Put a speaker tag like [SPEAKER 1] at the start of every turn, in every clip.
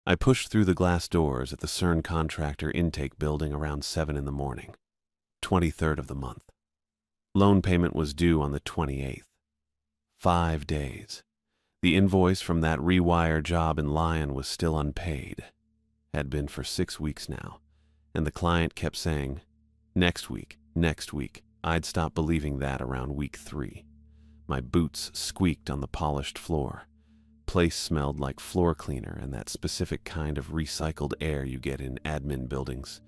[SPEAKER 1] I pushed through the glass doors at the CERN contractor intake building around 7 in the morning, 23rd of the month. Loan payment was due on the 28th. 5 days. The invoice from that rewire job in Lyon was still unpaid. Had been for 6 weeks now, and the client kept saying, next week, next week. I'd stopped believing that around week 3. My boots squeaked on the polished floor. Place smelled like floor cleaner and that specific kind of recycled air you get in admin buildings.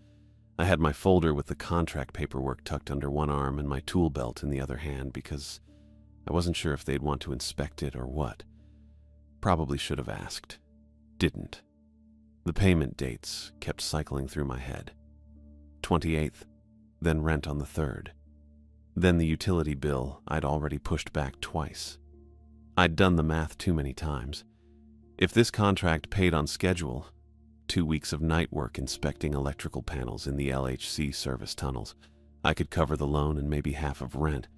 [SPEAKER 1] I had my folder with the contract paperwork tucked under one arm and my tool belt in the other hand because I wasn't sure if they'd want to inspect it or what. Probably should have asked. Didn't. The payment dates kept cycling through my head. 28th, then rent on the 3rd. Then the utility bill I'd already pushed back twice. I'd done the math too many times. If this contract paid on schedule, 2 weeks of night work inspecting electrical panels in the LHC service tunnels, I could cover the loan and maybe half of rent.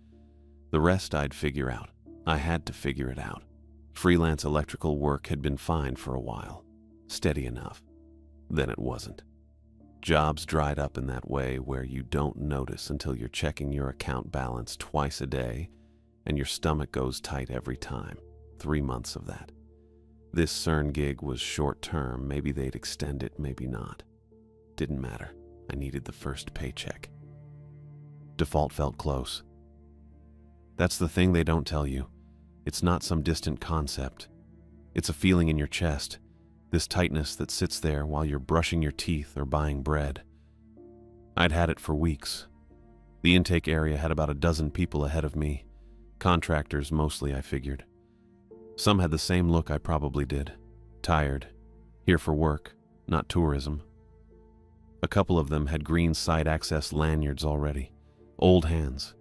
[SPEAKER 1] The rest I'd figure out. I had to figure it out. Freelance electrical work had been fine for a while. Steady enough. Then it wasn't. Jobs dried up in that way where you don't notice until you're checking your account balance twice a day and your stomach goes tight every time. 3 months of that. This CERN gig was short-term. Maybe they'd extend it, maybe not. Didn't matter. I needed the first paycheck. Default felt close. That's the thing they don't tell you. It's not some distant concept. It's a feeling in your chest, this tightness that sits there while you're brushing your teeth or buying bread. I'd had it for weeks. The intake area had about a dozen people ahead of me. Contractors mostly, I figured. Some had the same look I probably did. Tired. Here for work, not tourism. A couple of them had green site access lanyards already. Old hands.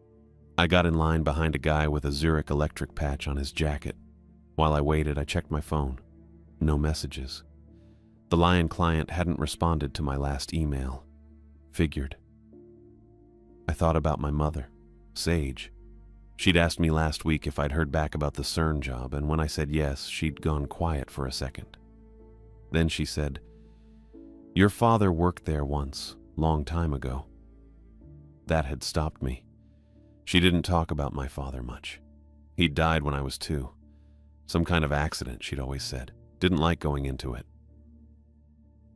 [SPEAKER 1] I got in line behind a guy with a Zurich electric patch on his jacket. While I waited, I checked my phone. No messages. The Lion client hadn't responded to my last email. Figured. I thought about my mother, Sage. She'd asked me last week if I'd heard back about the CERN job, and when I said yes, she'd gone quiet for a second. Then she said, "Your father worked there once, long time ago." That had stopped me. She didn't talk about my father much. He'd died when I was 2. Some kind of accident, she'd always said. Didn't like going into it.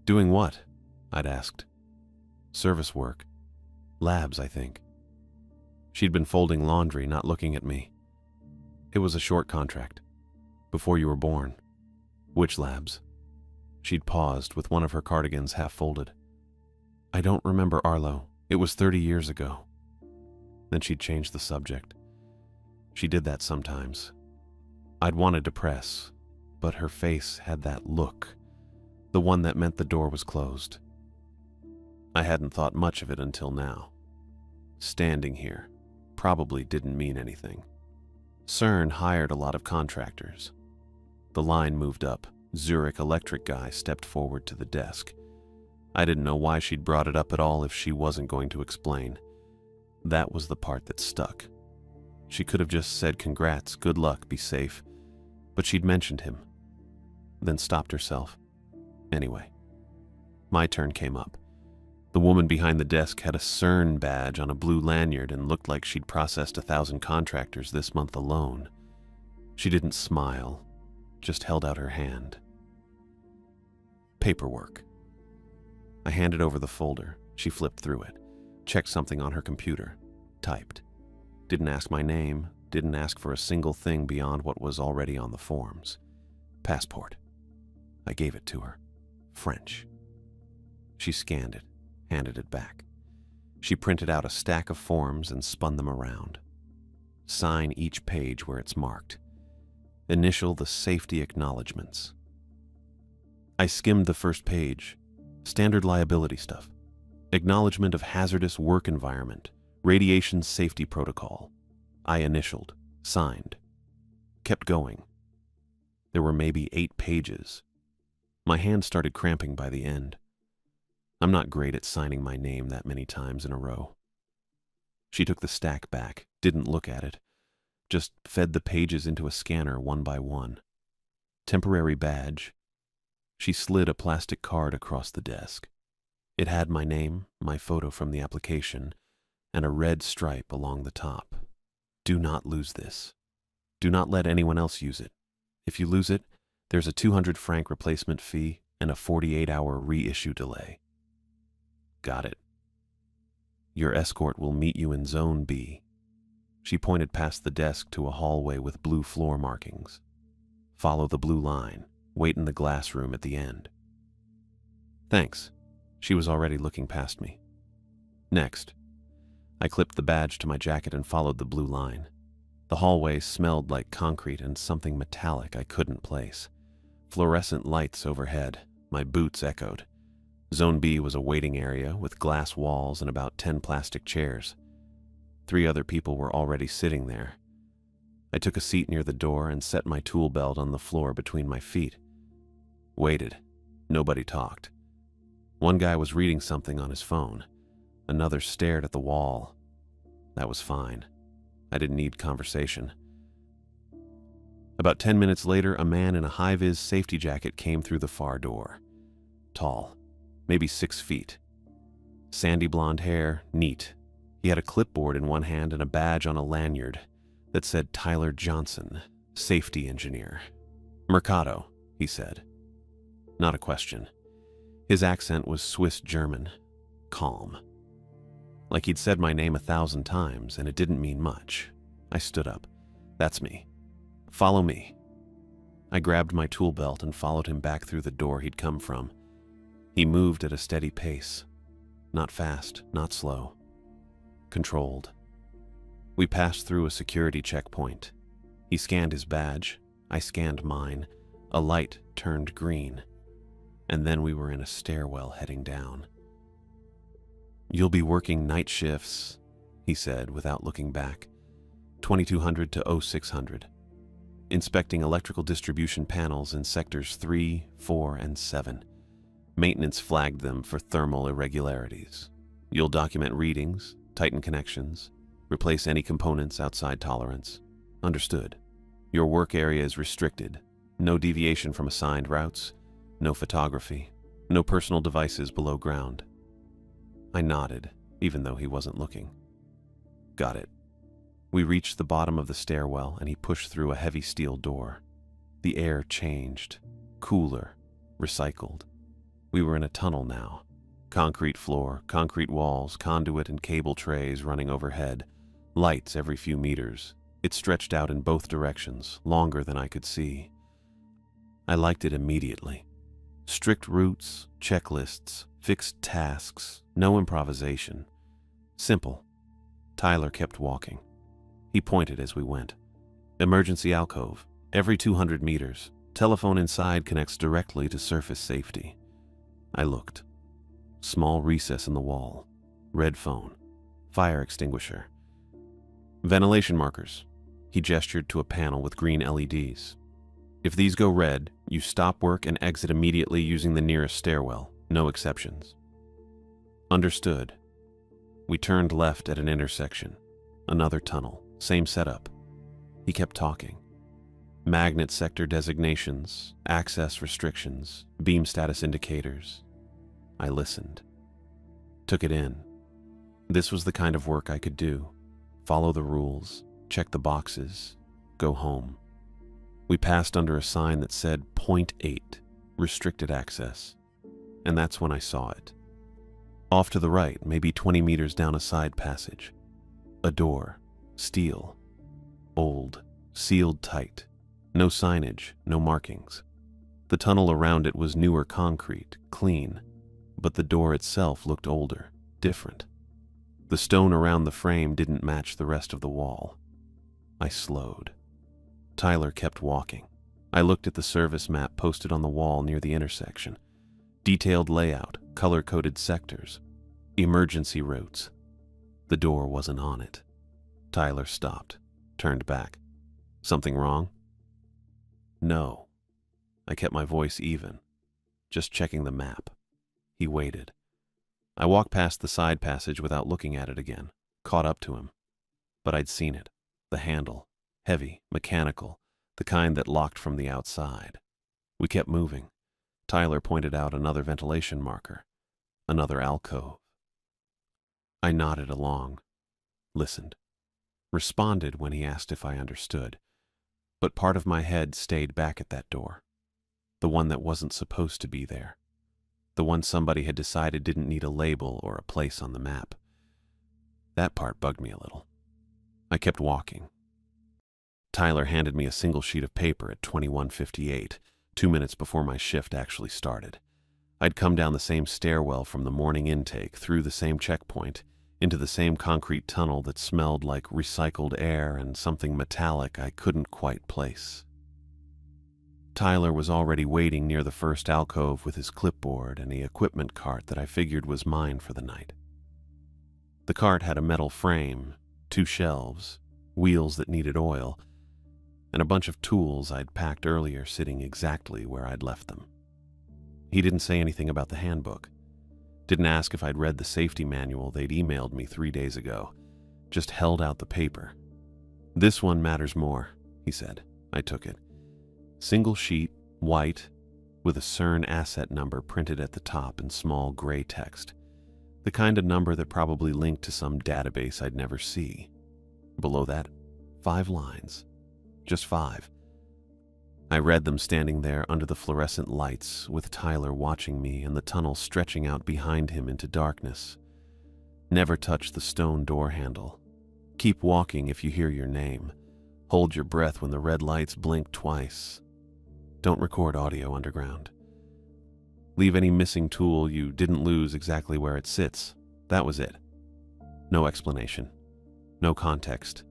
[SPEAKER 1] Doing what? I'd asked. Service work. Labs, I think. She'd been folding laundry, not looking at me. It was a short contract. Before you were born. Which labs? She'd paused with one of her cardigans half folded. I don't remember, Arlo. It was 30 years ago. Then she'd change the subject. She did that sometimes. I'd wanted to press, but her face had that look, the one that meant the door was closed. I hadn't thought much of it until now. Standing here probably didn't mean anything. CERN hired a lot of contractors. The line moved up. Zurich electric guy stepped forward to the desk. I didn't know why she'd brought it up at all if she wasn't going to explain. That was the part that stuck. She could have just said congrats, good luck, be safe, but she'd mentioned him, then stopped herself. Anyway, my turn came up. The woman behind the desk had a CERN badge on a blue lanyard and looked like she'd processed 1,000 contractors this month alone. She didn't smile, just held out her hand. Paperwork. I handed over the folder. She flipped through it. Checked something on her computer. Typed. Didn't ask my name, didn't ask for a single thing beyond what was already on the forms. Passport. I gave it to her. French. She scanned it, handed it back. She printed out a stack of forms and spun them around. Sign each page where it's marked. Initial the safety acknowledgements. I skimmed the first page. Standard liability stuff. Acknowledgement of hazardous work environment, radiation safety protocol. I initialed, signed. Kept going. There were maybe 8 pages. My hand started cramping by the end. I'm not great at signing my name that many times in a row. She took the stack back, didn't look at it, just fed the pages into a scanner one by one. Temporary badge. She slid a plastic card across the desk. It had my name, my photo from the application, and a red stripe along the top. Do not lose this. Do not let anyone else use it. If you lose it, there's a 200 franc replacement fee and a 48-hour reissue delay. Got it. Your escort will meet you in Zone B. She pointed past the desk to a hallway with blue floor markings. Follow the blue line. Wait in the glass room at the end. Thanks. She was already looking past me. Next. I clipped the badge to my jacket and followed the blue line. The hallway smelled like concrete and something metallic I couldn't place. Fluorescent lights overhead. My boots echoed. Zone B was a waiting area with glass walls and about 10 plastic chairs. 3 other people were already sitting there. I took a seat near the door and set my tool belt on the floor between my feet. Waited. Nobody talked. One guy was reading something on his phone. Another stared at the wall. That was fine. I didn't need conversation. About 10 minutes later, a man in a high-vis safety jacket came through the far door. Tall, maybe 6 feet. Sandy blonde hair, neat. He had a clipboard in one hand and a badge on a lanyard that said Tyler Johnson, safety engineer. Mercado, he said. Not a question. His accent was Swiss-German, calm. Like he'd said my name 1,000 times, and it didn't mean much. I stood up. That's me. Follow me. I grabbed my tool belt and followed him back through the door he'd come from. He moved at a steady pace. Not fast, not slow. Controlled. We passed through a security checkpoint. He scanned his badge. I scanned mine. A light turned green. And then we were in a stairwell heading down. You'll be working night shifts, he said without looking back. 2200 to 0600. Inspecting electrical distribution panels in sectors 3, 4, and 7. Maintenance flagged them for thermal irregularities. You'll document readings, tighten connections, replace any components outside tolerance. Understood. Your work area is restricted. No deviation from assigned routes, no photography, no personal devices below ground. I nodded, even though he wasn't looking. Got it. We reached the bottom of the stairwell and he pushed through a heavy steel door. The air changed, cooler, recycled. We were in a tunnel now. Concrete floor, concrete walls, conduit and cable trays running overhead, lights every few meters. It stretched out in both directions, longer than I could see. I liked it immediately. Strict routes, checklists, fixed tasks, no improvisation. Simple. Tyler kept walking. He pointed as we went. Emergency alcove, every 200 meters. Telephone inside connects directly to surface safety. I looked. Small recess in the wall. Red phone. Fire extinguisher. Ventilation markers. He gestured to a panel with green LEDs. If these go red, you stop work and exit immediately using the nearest stairwell. No exceptions. Understood. We turned left at an intersection. Another tunnel. Same setup. He kept talking. Magnet sector designations, access restrictions, beam status indicators. I listened. Took it in. This was the kind of work I could do. Follow the rules, check the boxes, go home. We passed under a sign that said .8, restricted access. And that's when I saw it. Off to the right, maybe 20 meters down a side passage. A door, steel, old, sealed tight. No signage, no markings. The tunnel around it was newer concrete, clean, but the door itself looked older, different. The stone around the frame didn't match the rest of the wall. I slowed. Tyler kept walking. I looked at the service map posted on the wall near the intersection. Detailed layout, color-coded sectors, emergency routes. The door wasn't on it. Tyler stopped, turned back. Something wrong? No. I kept my voice even, just checking the map. He waited. I walked past the side passage without looking at it again, caught up to him. But I'd seen it. The handle, heavy, mechanical, the kind that locked from the outside. We kept moving. Tyler pointed out another ventilation marker, another alcove. I nodded along, listened, responded when he asked if I understood, but part of my head stayed back at that door, the one that wasn't supposed to be there, the one somebody had decided didn't need a label or a place on the map. That part bugged me a little. I kept walking. Tyler handed me a single sheet of paper at 21:58, 2 minutes before my shift actually started. I'd come down the same stairwell from the morning intake, through the same checkpoint, into the same concrete tunnel that smelled like recycled air and something metallic I couldn't quite place. Tyler was already waiting near the first alcove with his clipboard and the equipment cart that I figured was mine for the night. The cart had a metal frame, 2 shelves, wheels that needed oil, and a bunch of tools I'd packed earlier sitting exactly where I'd left them. He didn't say anything about the handbook. Didn't ask if I'd read the safety manual they'd emailed me 3 days ago. Just held out the paper. "This one matters more," he said. I took it. Single sheet, white, with a CERN asset number printed at the top in small gray text. The kind of number that probably linked to some database I'd never see. Below that, 5 lines. Just 5. I read them standing there under the fluorescent lights, with Tyler watching me and the tunnel stretching out behind him into darkness. Never touch the stone door handle. Keep walking if you hear your name. Hold your breath when the red lights blink twice. Don't record audio underground. Leave any missing tool you didn't lose exactly where it sits. That was it. No explanation. No context.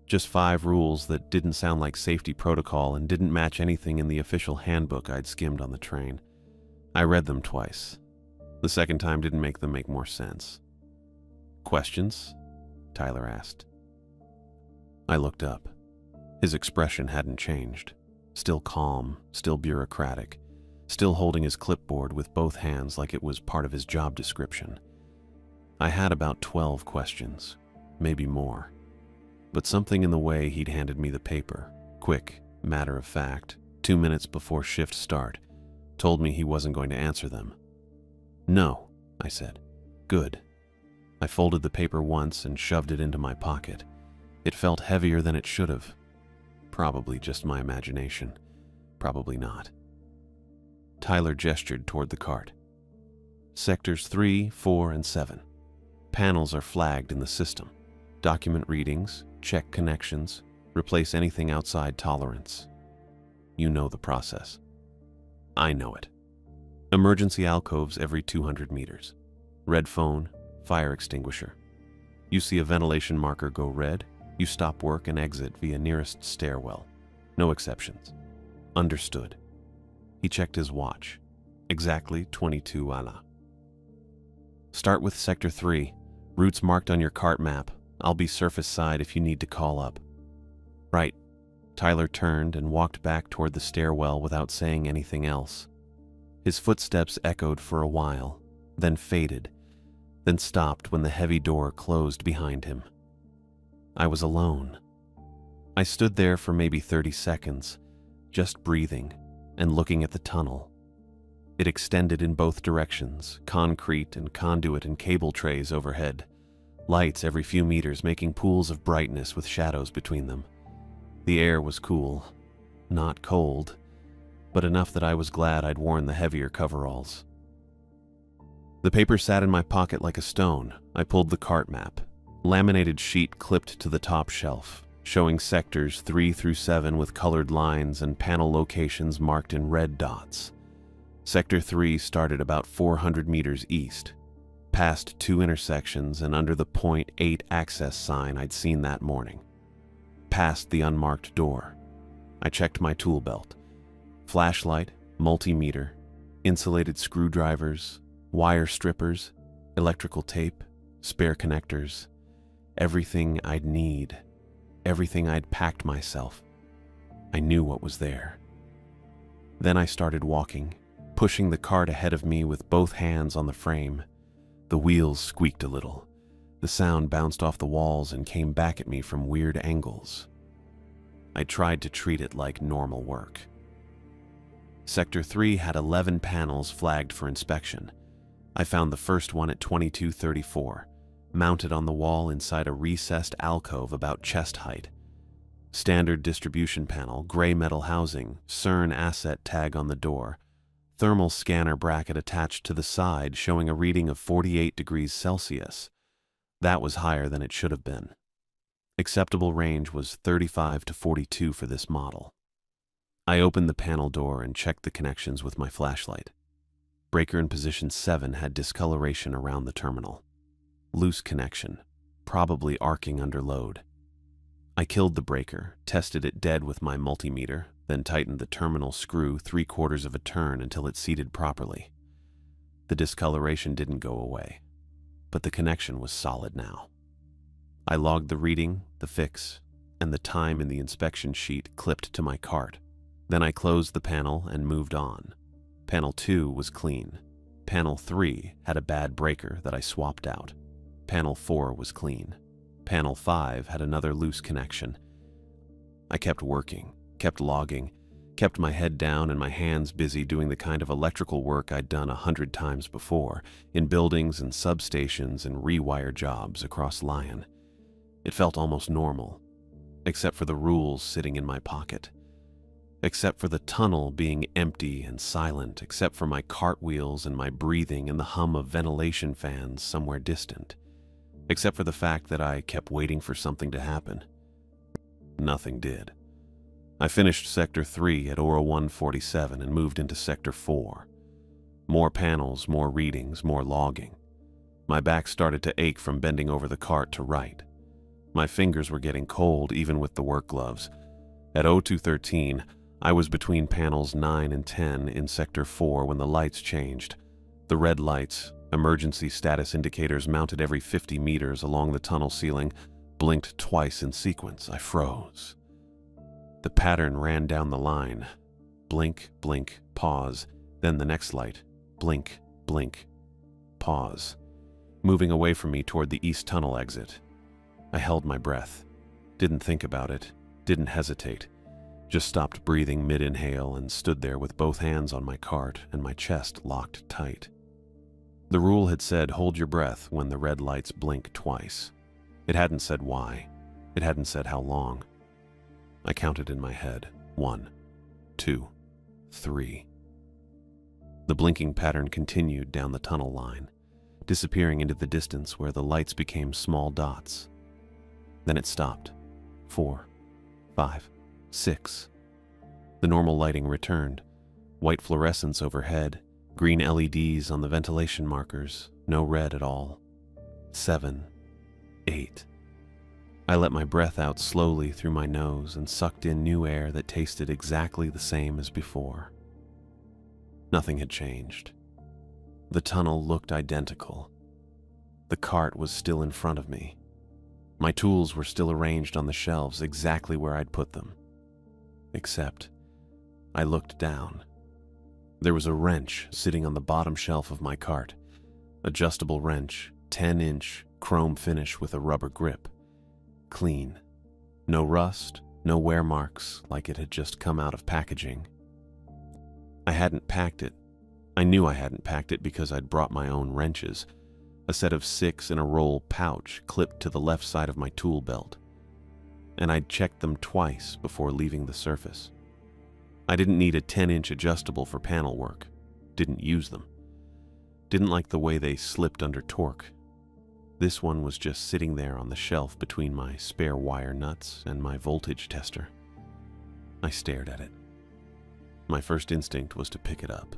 [SPEAKER 1] Just 5 rules that didn't sound like safety protocol and didn't match anything in the official handbook I'd skimmed on the train. I read them twice. The second time didn't make them make more sense. "Questions?" Tyler asked. I looked up. His expression hadn't changed. Still calm, still bureaucratic, still holding his clipboard with both hands like it was part of his job description. I had about 12 questions, maybe more. But something in the way he'd handed me the paper, quick, matter of fact, 2 minutes before shift start, told me he wasn't going to answer them. "No," I said. "Good." I folded the paper once and shoved it into my pocket. It felt heavier than it should have. Probably just my imagination. Probably not. Tyler gestured toward the cart. "Sectors 3, 4, and 7. Panels are flagged in the system. Document readings, check connections, replace anything outside tolerance. You know the process." "I know it. Emergency alcoves every 200 meters. Red phone, fire extinguisher. You see a ventilation marker go red, you stop work and exit via nearest stairwell. No exceptions." "Understood." He checked his watch. Exactly 22 Ala. "Start with Sector 3. Routes marked on your cart map. I'll be surface side if you need to call up." "Right." Tyler turned and walked back toward the stairwell without saying anything else. His footsteps echoed for a while, then faded, then stopped when the heavy door closed behind him. I was alone. I stood there for maybe 30 seconds, just breathing and looking at the tunnel. It extended in both directions, concrete and conduit and cable trays overhead. Lights every few meters making pools of brightness with shadows between them. The air was cool, not cold, but enough that I was glad I'd worn the heavier coveralls. The paper sat in my pocket like a stone. I pulled the cart map. Laminated sheet clipped to the top shelf, showing sectors 3 through 7 with colored lines and panel locations marked in red dots. Sector 3 started about 400 meters east, past 2 intersections and under the .8 access sign I'd seen that morning. Past the unmarked door. I checked my tool belt. Flashlight, multimeter, insulated screwdrivers, wire strippers, electrical tape, spare connectors. Everything I'd need. Everything I'd packed myself. I knew what was there. Then I started walking, pushing the cart ahead of me with both hands on the frame. The wheels squeaked a little. The sound bounced off the walls and came back at me from weird angles. I tried to treat it like normal work. Sector 3 had 11 panels flagged for inspection. I found the first one at 2234, mounted on the wall inside a recessed alcove about chest height. Standard distribution panel, gray metal housing, CERN asset tag on the door, thermal scanner bracket attached to the side showing a reading of 48 degrees Celsius. That was higher than it should have been. Acceptable range was 35 to 42 for this model. I opened the panel door and checked the connections with my flashlight. Breaker in position 7 had discoloration around the terminal. Loose connection, probably arcing under load. I killed the breaker, tested it dead with my multimeter, then tightened the terminal screw 3/4 of a turn until it seated properly. The discoloration didn't go away, but the connection was solid now. I logged the reading, the fix, and the time in the inspection sheet clipped to my cart. Then I closed the panel and moved on. Panel 2 was clean. Panel 3 had a bad breaker that I swapped out. Panel 4 was clean. Panel 5 had another loose connection. I kept working, kept logging, kept my head down and my hands busy doing the kind of electrical work I'd done 100 times before, in buildings and substations and rewire jobs across Lyon. It felt almost normal, except for the rules sitting in my pocket. Except for the tunnel being empty and silent, except for my cartwheels and my breathing and the hum of ventilation fans somewhere distant. Except for the fact that I kept waiting for something to happen. Nothing did. I finished Sector 3 at Aura 147 and moved into Sector 4. More panels, more readings, more logging. My back started to ache from bending over the cart to write. My fingers were getting cold even with the work gloves. At 0213, I was between panels 9 and 10 in Sector 4 when the lights changed. The red lights, emergency status indicators mounted every 50 meters along the tunnel ceiling, blinked twice in sequence. I froze. The pattern ran down the line. Blink, blink, pause. Then the next light. Blink, blink, pause. Moving away from me toward the east tunnel exit. I held my breath. Didn't think about it. Didn't hesitate. Just stopped breathing mid-inhale and stood there with both hands on my cart and my chest locked tight. The rule had said hold your breath when the red lights blink twice. It hadn't said why. It hadn't said how long. I counted in my head. 1, 2, 3. The blinking pattern continued down the tunnel line, disappearing into the distance where the lights became small dots. Then it stopped. 4, 5, 6. The normal lighting returned. White fluorescence overhead, green LEDs on the ventilation markers, no red at all. 7, 8. I let my breath out slowly through my nose and sucked in new air that tasted exactly the same as before. Nothing had changed. The tunnel looked identical. The cart was still in front of me. My tools were still arranged on the shelves exactly where I'd put them. Except, I looked down. There was a wrench sitting on the bottom shelf of my cart. Adjustable wrench, 10-inch, chrome finish with a rubber grip. Clean. No rust, no wear marks like it had just come out of packaging. I hadn't packed it. I knew I hadn't packed it because I'd brought my own wrenches, a set of 6 in a roll pouch clipped to the left side of my tool belt. And I'd checked them twice before leaving the surface. I didn't need a 10-inch adjustable for panel work. Didn't use them. Didn't like the way they slipped under torque. This one was just sitting there on the shelf between my spare wire nuts and my voltage tester. I stared at it. My first instinct was to pick it up.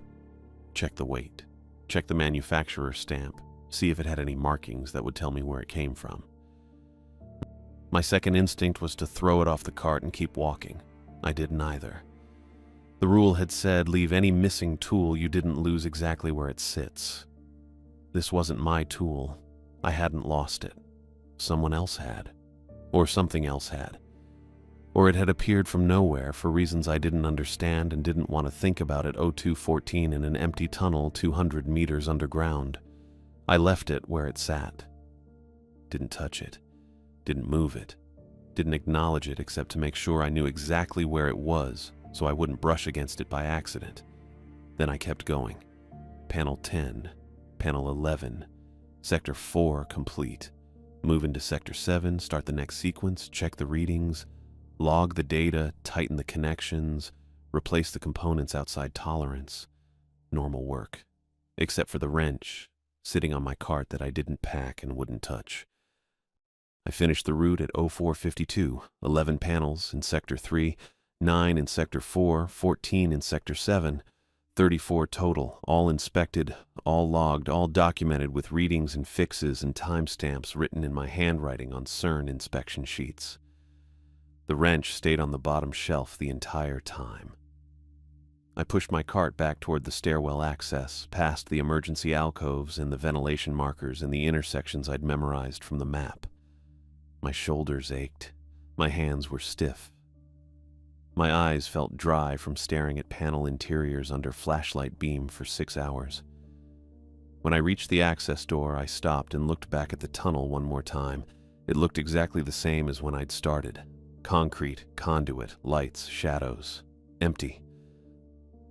[SPEAKER 1] Check the weight. Check the manufacturer's stamp. See if it had any markings that would tell me where it came from. My second instinct was to throw it off the cart and keep walking. I did neither. The rule had said leave any missing tool you didn't lose exactly where it sits. This wasn't my tool. I hadn't lost it. Someone else had. Or something else had. Or it had appeared from nowhere for reasons I didn't understand and didn't want to think about at 0214 in an empty tunnel 200 meters underground. I left it where it sat. Didn't touch it. Didn't move it. Didn't acknowledge it except to make sure I knew exactly where it was so I wouldn't brush against it by accident. Then I kept going. Panel 10, Panel 11, Sector 4 complete. Move into Sector 7, start the next sequence, check the readings, log the data, tighten the connections, replace the components outside tolerance. Normal work. Except for the wrench, sitting on my cart that I didn't pack and wouldn't touch. I finished the route at 0452, 11 panels in Sector 3, 9 in Sector 4, 14 in Sector 7, 34 total, all inspected, all logged, all documented with readings and fixes and timestamps written in my handwriting on CERN inspection sheets. The wrench stayed on the bottom shelf the entire time. I pushed my cart back toward the stairwell access, past the emergency alcoves and the ventilation markers in the intersections I'd memorized from the map. My shoulders ached. My hands were stiff. My eyes felt dry from staring at panel interiors under flashlight beam for 6 hours. When I reached the access door, I stopped and looked back at the tunnel one more time. It looked exactly the same as when I'd started. Concrete, conduit, lights, shadows. Empty.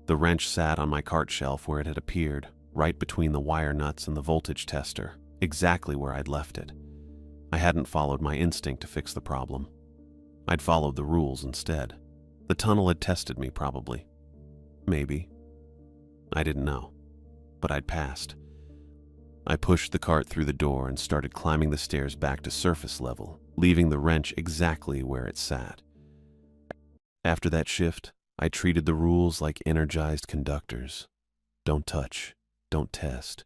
[SPEAKER 1] The wrench sat on my cart shelf where it had appeared, right between the wire nuts and the voltage tester, exactly where I'd left it. I hadn't followed my instinct to fix the problem. I'd followed the rules instead. The tunnel had tested me, probably. Maybe. I didn't know. But I'd passed. I pushed the cart through the door and started climbing the stairs back to surface level, leaving the wrench exactly where it sat. After that shift, I treated the rules like energized conductors. Don't touch. Don't test.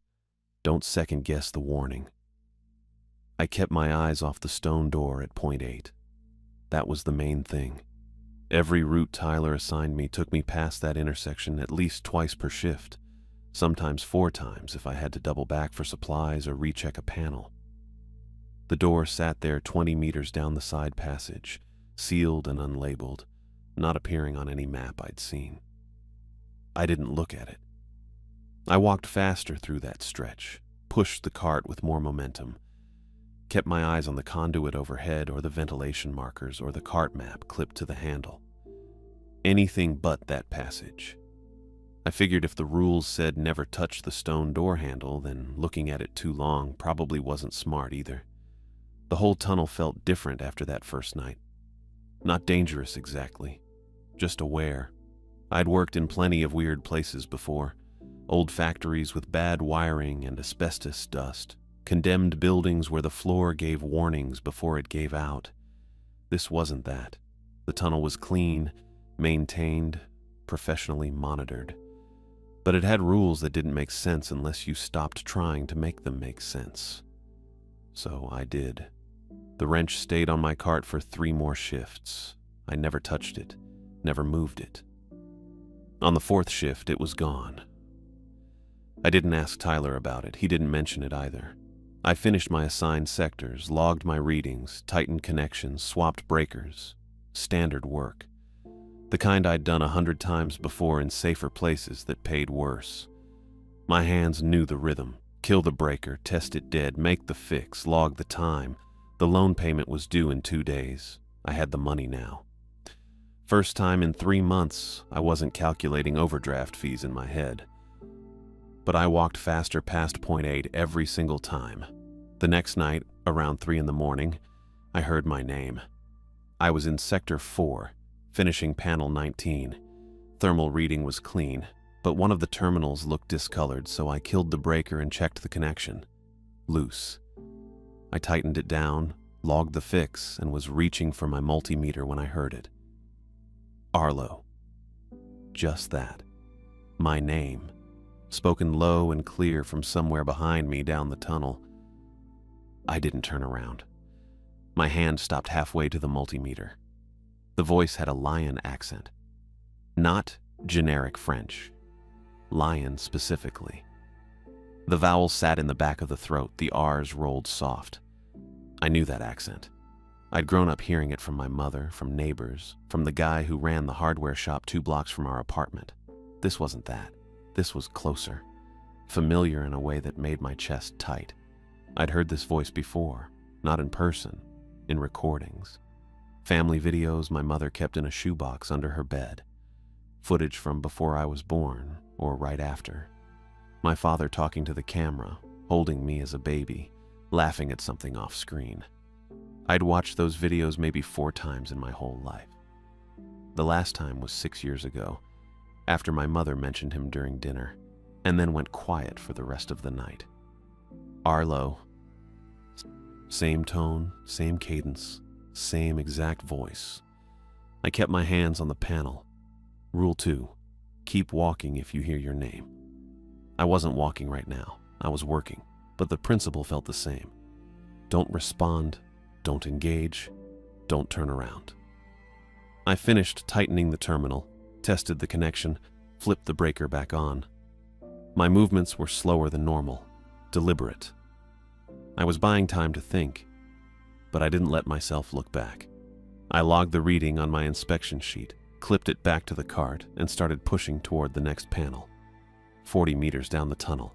[SPEAKER 1] Don't second-guess the warning. I kept my eyes off the stone door at point 8. That was the main thing. Every route Tyler assigned me took me past that intersection at least twice per shift, sometimes 4 times if I had to double back for supplies or recheck a panel. The door sat there 20 meters down the side passage, sealed and unlabeled, not appearing on any map I'd seen. I didn't look at it. I walked faster through that stretch, pushed the cart with more momentum, kept my eyes on the conduit overhead or the ventilation markers or the cart map clipped to the handle. Anything but that passage. I figured if the rules said never touch the stone door handle, then looking at it too long probably wasn't smart either. The whole tunnel felt different after that first night. Not dangerous exactly, just aware. I'd worked in plenty of weird places before. Old factories with bad wiring and asbestos dust. Condemned buildings where the floor gave warnings before it gave out. This wasn't that. The tunnel was clean, maintained, professionally monitored. But it had rules that didn't make sense unless you stopped trying to make them make sense. So I did. The wrench stayed on my cart for 3 more shifts. I never touched it, never moved it. On the 4th shift, it was gone. I didn't ask Tyler about it. He didn't mention it either. I finished my assigned sectors, logged my readings, tightened connections, swapped breakers. Standard work. The kind I'd done 100 times before in safer places that paid worse. My hands knew the rhythm. Kill the breaker, test it dead, make the fix, log the time. The loan payment was due in 2 days. I had the money now. First time in 3 months, I wasn't calculating overdraft fees in my head. But I walked faster past point 8 every single time. The next night, around 3 in the morning, I heard my name. I was in Sector 4, finishing panel 19. Thermal reading was clean, but one of the terminals looked discolored, so I killed the breaker and checked the connection. Loose. I tightened it down, logged the fix, and was reaching for my multimeter when I heard it. Arlo. Just that. My name. Spoken low and clear from somewhere behind me down the tunnel. I didn't turn around. My hand stopped halfway to the multimeter. The voice had a lion accent. Not generic French. Lion specifically. The vowel sat in the back of the throat, the R's rolled soft. I knew that accent. I'd grown up hearing it from my mother, from neighbors, from the guy who ran the hardware shop 2 blocks from our apartment. This wasn't that. This was closer, familiar in a way that made my chest tight. I'd heard this voice before, not in person, in recordings. Family videos my mother kept in a shoebox under her bed. footage from before I was born or right after. My father talking to the camera, holding me as a baby, laughing at something off screen. I'd watched those videos maybe 4 times in my whole life. The last time was 6 years ago, after my mother mentioned him during dinner, and then went quiet for the rest of the night. Arlo. Same tone, same cadence, same exact voice. I kept my hands on the panel. Rule 2, keep walking if you hear your name. I wasn't walking right now, I was working, but the principle felt the same. Don't respond, don't engage, don't turn around. I finished tightening the terminal, tested the connection, flipped the breaker back on. My movements were slower than normal, deliberate. I was buying time to think, but I didn't let myself look back. I logged the reading on my inspection sheet, clipped it back to the cart, and started pushing toward the next panel. 40 meters down the tunnel,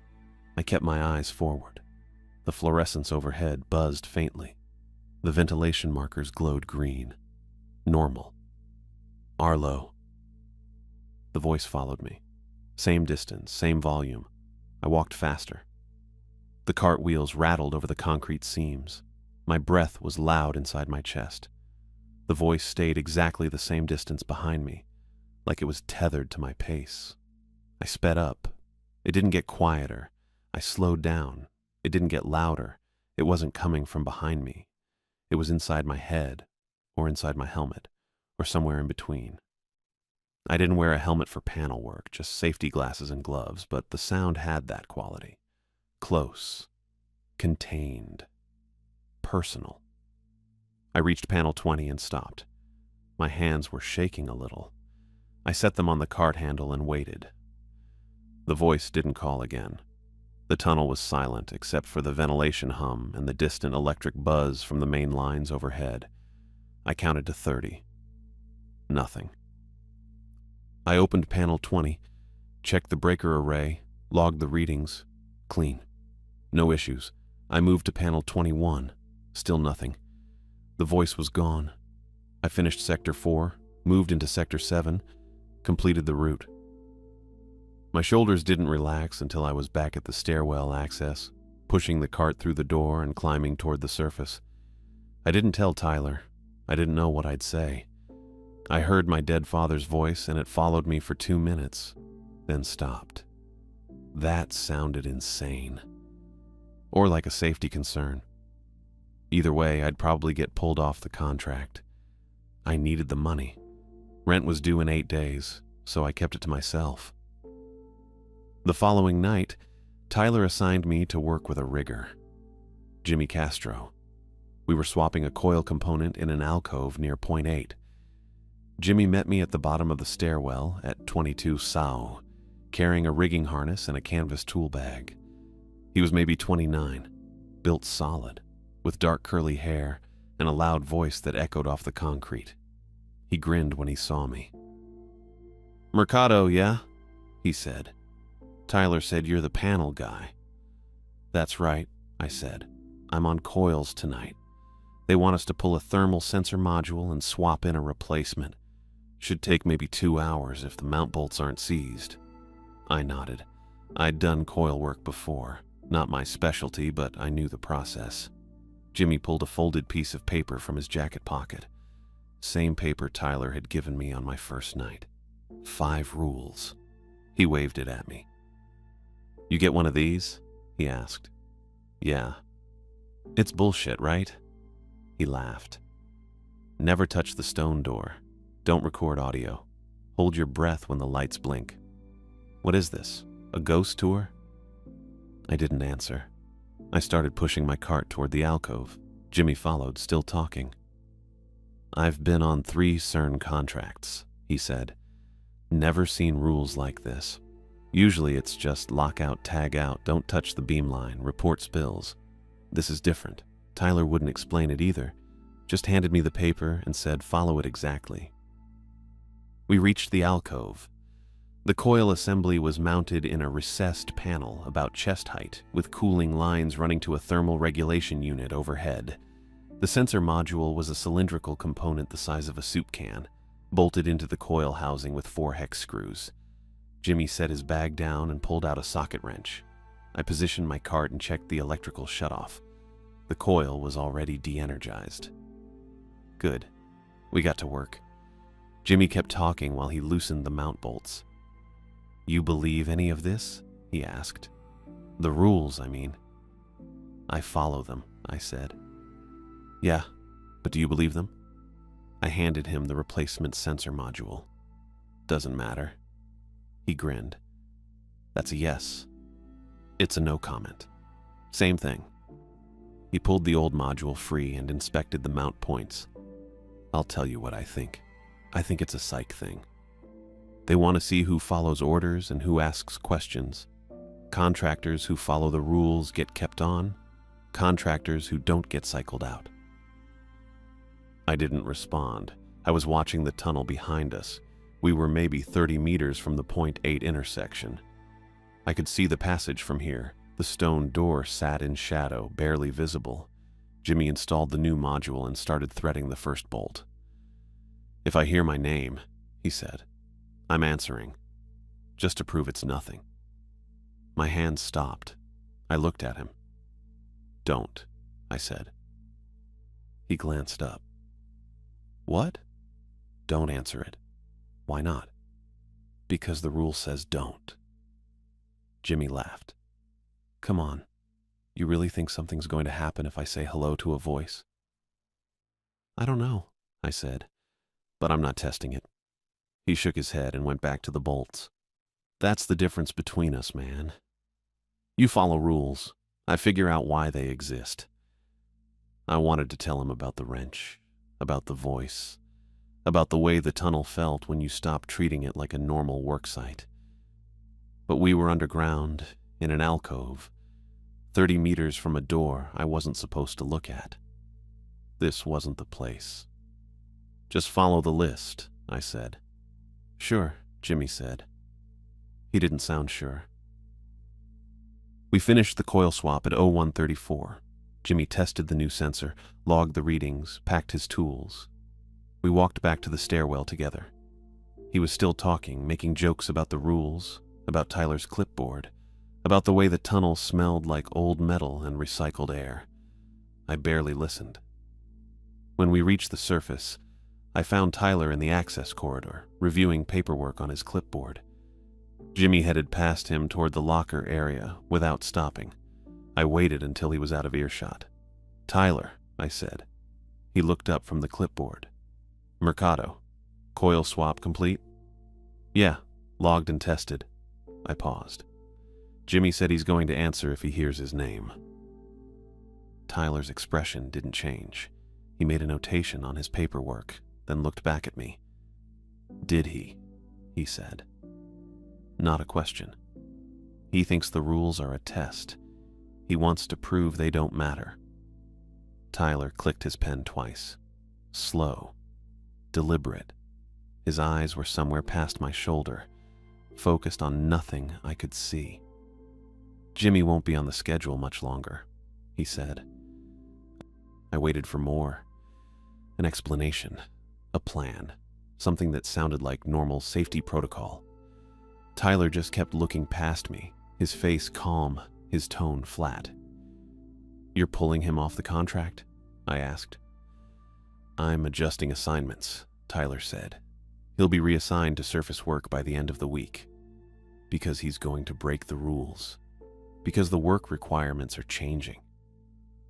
[SPEAKER 1] I kept my eyes forward. The fluorescence overhead buzzed faintly. The ventilation markers glowed green. Normal. Arlo. The voice followed me. Same distance, same volume. I walked faster. The cart wheels rattled over the concrete seams. My breath was loud inside my chest. The voice stayed exactly the same distance behind me, like it was tethered to my pace. I sped up. It didn't get quieter. I slowed down. It didn't get louder. It wasn't coming from behind me. It was inside my head, or inside my helmet, or somewhere in between. I didn't wear a helmet for panel work, just safety glasses and gloves, but the sound had that quality. Close, contained, personal. I reached panel 20 and stopped. My hands were shaking a little. I set them on the cart handle and waited. The voice didn't call again. The tunnel was silent except for the ventilation hum and the distant electric buzz from the main lines overhead. I counted to 30. Nothing. I opened panel 20, checked the breaker array, logged the readings. Clean. No issues. I moved to panel 21. Still nothing. The voice was gone. I finished Sector 4, moved into Sector 7, completed the route. My shoulders didn't relax until I was back at the stairwell access, pushing the cart through the door and climbing toward the surface. I didn't tell Tyler. I didn't know what I'd say. I heard my dead father's voice and it followed me for 2 minutes, then stopped. That sounded insane. Or like a safety concern. Either way, I'd probably get pulled off the contract. I needed the money. Rent was due in 8 days, so I kept it to myself. The following night, Tyler assigned me to work with a rigger, Jimmy Castro. We were swapping a coil component in an alcove near Point 8. Jimmy met me at the bottom of the stairwell at 22 Sao, carrying a rigging harness and a canvas tool bag. He was maybe 29, built solid, with dark curly hair and a loud voice that echoed off the concrete. He grinned when he saw me. "Mercado, yeah?" he said. "Tyler said you're the panel guy." "That's right," I said. "I'm on coils tonight. They want us to pull a thermal sensor module and swap in a replacement. Should take maybe 2 hours if the mount bolts aren't seized." I nodded. I'd done coil work before. Not my specialty, but I knew the process. Jimmy pulled a folded piece of paper from his jacket pocket. Same paper Tyler had given me on my first night. 5 rules. He waved it at me. "You get one of these?" he asked. "Yeah." "It's bullshit, right?" He laughed. "Never touch the stone door. Don't record audio. Hold your breath when the lights blink." "What is this? A ghost tour?" I didn't answer. I started pushing my cart toward the alcove. Jimmy followed, still talking. "I've been on 3 CERN contracts," he said. "Never seen rules like this. Usually it's just lock out, tag out, don't touch the beam line, report spills. This is different. Tyler wouldn't explain it either. Just handed me the paper and said follow it exactly. We reached the alcove. The coil assembly was mounted in a recessed panel about chest height, with cooling lines running to a thermal regulation unit overhead. The sensor module was a cylindrical component the size of a soup can. bolted into the coil housing with 4 hex screws. Jimmy set his bag down and pulled out a socket wrench. I positioned my cart and checked the electrical shutoff. The coil was already de-energized. Good. We got to work. Jimmy kept talking while he loosened the mount bolts. "You believe any of this?" he asked. "The rules, I mean." "I follow them," I said. "Yeah, but do you believe them?" I handed him the replacement sensor module. "Doesn't matter." He grinned. "That's a yes." "It's a no comment." "Same thing." He pulled the old module free and inspected the mount points. "I'll tell you what I think. I think it's a psych thing. They want to see who follows orders and who asks questions. Contractors who follow the rules get kept on. Contractors who don't get cycled out." I didn't respond. I was watching the tunnel behind us. We were maybe 30 meters from the Point 8 intersection. I could see the passage from here. The stone door sat in shadow, barely visible. Jimmy installed the new module and started threading the first bolt. "If I hear my name," he said, "I'm answering, just to prove it's nothing." My hand stopped. I looked at him. "Don't," I said. He glanced up. "What?" "Don't answer it." "Why not?" "Because the rule says don't." Jimmy laughed. "Come on. You really think something's going to happen if I say hello to a voice?" "I don't know," I said, "but I'm not testing it." He shook his head and went back to the bolts. "That's the difference between us, man. You follow rules. I figure out why they exist." I wanted to tell him about the wrench, about the voice, about the way the tunnel felt when you stopped treating it like a normal worksite. But we were underground, in an alcove, 30 meters from a door I wasn't supposed to look at. This wasn't the place. "Just follow the list," I said. "Sure," Jimmy said. He didn't sound sure. We finished the coil swap at 01:34. Jimmy tested the new sensor, logged the readings, packed his tools. We walked back to the stairwell together. He was still talking, making jokes about the rules, about Tyler's clipboard, about the way the tunnel smelled like old metal and recycled air. I barely listened. When we reached the surface, I found Tyler in the access corridor, reviewing paperwork on his clipboard. Jimmy headed past him toward the locker area without stopping. I waited until he was out of earshot. "Tyler," I said. He looked up from the clipboard. "Mercado. Coil swap complete?" "Yeah, logged and tested." I paused. Jimmy said he's going to answer if he hears his name. Tyler's expression didn't change. He made a notation on his paperwork, then looked back at me. "Did he?" he said. Not a question. He thinks the rules are a test. He wants to prove they don't matter. Tyler clicked his pen twice. Slow. Deliberate. His eyes were somewhere past my shoulder, focused on nothing I could see. "Jimmy won't be on the schedule much longer," he said. I waited for more. An explanation. A plan. Something that sounded like normal safety protocol. Tyler just kept looking past me, his face calm, his tone flat. "You're pulling him off the contract?" I asked. "I'm adjusting assignments," Tyler said. "He'll be reassigned to surface work by the end of the week. Because he's going to break the rules. Because the work requirements are changing."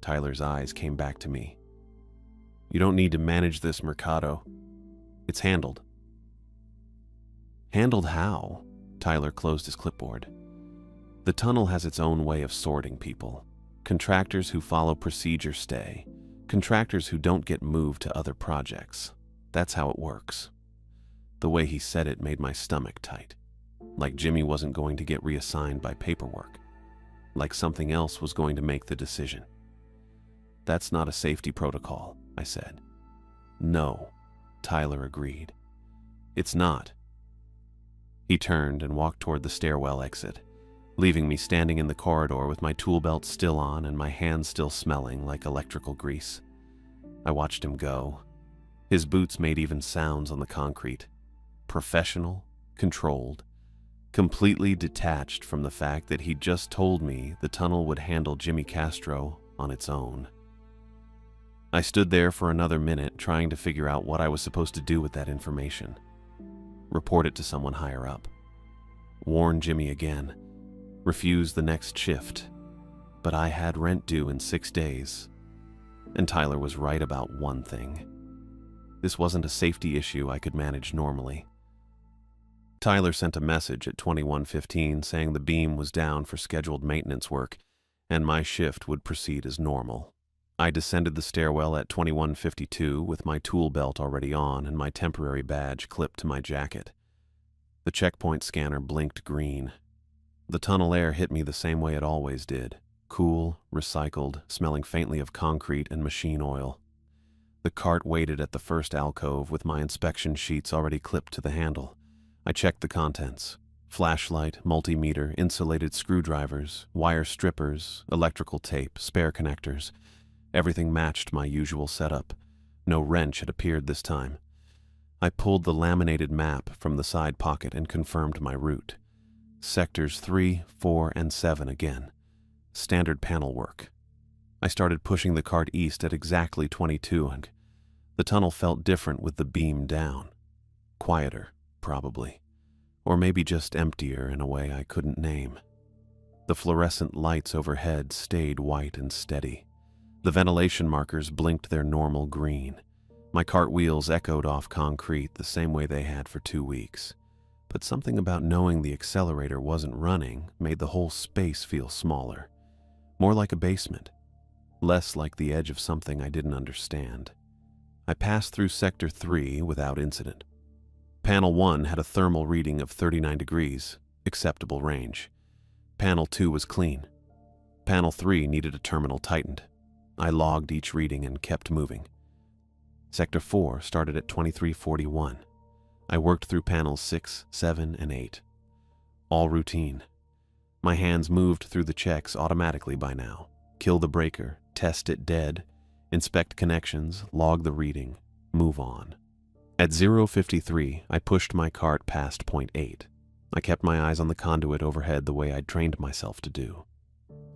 [SPEAKER 1] Tyler's eyes came back to me. "You don't need to manage this, Mercado. It's handled." "Handled how?" Tyler closed his clipboard. "The tunnel has its own way of sorting people. Contractors who follow procedure stay. Contractors who don't get moved to other projects. That's how it works." The way he said it made my stomach tight. Like Jimmy wasn't going to get reassigned by paperwork. Like something else was going to make the decision. "That's not a safety protocol," I said. "No," Tyler agreed. "It's not." He turned and walked toward the stairwell exit, leaving me standing in the corridor with my tool belt still on and my hands still smelling like electrical grease. I watched him go. His boots made even sounds on the concrete. Professional, controlled, completely detached from the fact that he'd just told me the tunnel would handle Jimmy Castro on its own. I stood there for another minute trying to figure out what I was supposed to do with that information. Report it to someone higher up. Warn Jimmy again. Refuse the next shift. But I had rent due in 6 days. And Tyler was right about one thing. This wasn't a safety issue I could manage normally. Tyler sent a message at 21:15 saying the beam was down for scheduled maintenance work and my shift would proceed as normal. I descended the stairwell at 21:52 with my tool belt already on and my temporary badge clipped to my jacket. The checkpoint scanner blinked green. The tunnel air hit me the same way it always did. Cool, recycled, smelling faintly of concrete and machine oil. The cart waited at the first alcove with my inspection sheets already clipped to the handle. I checked the contents. Flashlight, multimeter, insulated screwdrivers, wire strippers, electrical tape, spare connectors. Everything matched my usual setup. No wrench had appeared this time. I pulled the laminated map from the side pocket and confirmed my route. Sectors 3, 4, and 7 again. Standard panel work. I started pushing the cart east at exactly 22 and the tunnel felt different with the beam down. Quieter, probably. Or maybe just emptier in a way I couldn't name. The fluorescent lights overhead stayed white and steady. The ventilation markers blinked their normal green. My cart wheels echoed off concrete the same way they had for 2 weeks. But something about knowing the accelerator wasn't running made the whole space feel smaller. More like a basement. Less like the edge of something I didn't understand. I passed through Sector 3 without incident. Panel 1 had a thermal reading of 39 degrees, acceptable range. Panel 2 was clean. Panel 3 needed a terminal tightened. I logged each reading and kept moving. Sector 4 started at 2341. I worked through panels 6, 7, and 8. All routine. My hands moved through the checks automatically by now. Kill the breaker, test it dead, inspect connections, log the reading, move on. At 0:53, I pushed my cart past point 8. I kept my eyes on the conduit overhead the way I'd trained myself to do.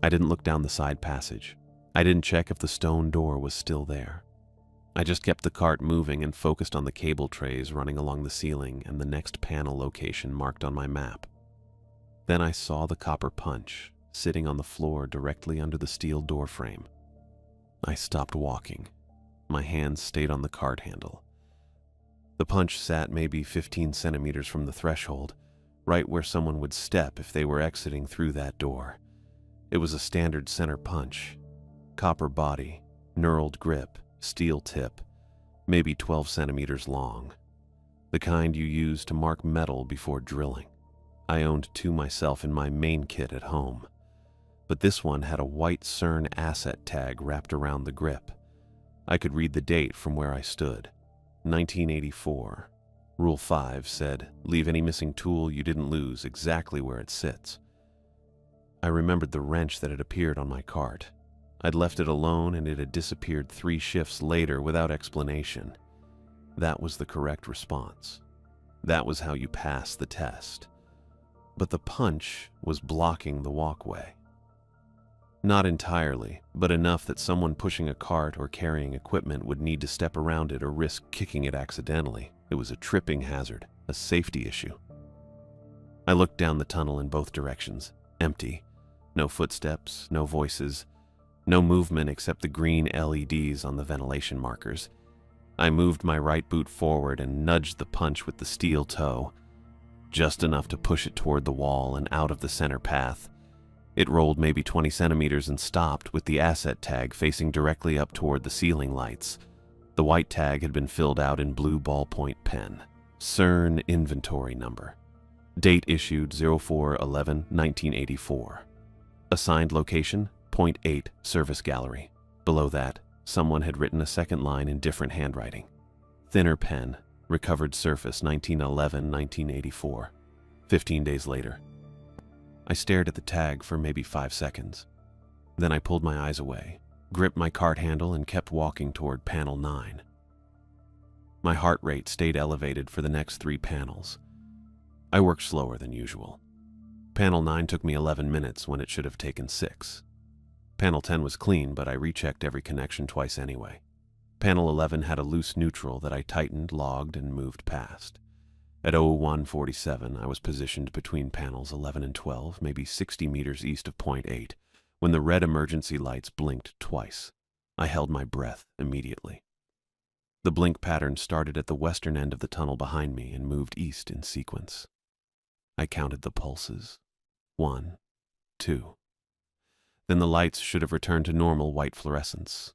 [SPEAKER 1] I didn't look down the side passage. I didn't check if the stone door was still there. I just kept the cart moving and focused on the cable trays running along the ceiling and the next panel location marked on my map. Then I saw the copper punch sitting on the floor directly under the steel door frame. I stopped walking. My hands stayed on the cart handle. The punch sat maybe 15 centimeters from the threshold, right where someone would step if they were exiting through that door. It was a standard center punch. Copper body, knurled grip, steel tip, maybe 12 centimeters long. The kind you use to mark metal before drilling. I owned 2 myself in my main kit at home. But this one had a white CERN asset tag wrapped around the grip. I could read the date from where I stood. 1984. Rule 5 said, leave any missing tool you didn't lose exactly where it sits. I remembered the wrench that had appeared on my cart. I'd left it alone and it had disappeared 3 shifts later without explanation. That was the correct response. That was how you pass the test. But the punch was blocking the walkway. Not entirely, but enough that someone pushing a cart or carrying equipment would need to step around it or risk kicking it accidentally. It was a tripping hazard, a safety issue. I looked down the tunnel in both directions, empty. No footsteps, no voices, no movement except the green LEDs on the ventilation markers. I moved my right boot forward and nudged the punch with the steel toe, just enough to push it toward the wall and out of the center path. It rolled maybe 20 centimeters and stopped with the asset tag facing directly up toward the ceiling lights. The white tag had been filled out in blue ballpoint pen. CERN inventory number. Date issued 04/11/1984. Assigned location, point 8 service gallery. Below that, someone had written a second line in different handwriting. Thinner pen, recovered surface 1911-1984. 15 days later. I stared at the tag for maybe 5 seconds. Then I pulled my eyes away, gripped my cart handle, and kept walking toward panel 9. My heart rate stayed elevated for the next 3 panels. I worked slower than usual. Panel 9 took me 11 minutes when it should have taken 6. Panel 10 was clean, but I rechecked every connection twice anyway. Panel 11 had a loose neutral that I tightened, logged, and moved past. At 01:47, I was positioned between panels 11 and 12, maybe 60 meters east of point 8, when the red emergency lights blinked twice. I held my breath immediately. The blink pattern started at the western end of the tunnel behind me and moved east in sequence. I counted the pulses. 1, 2. Then the lights should have returned to normal white fluorescence.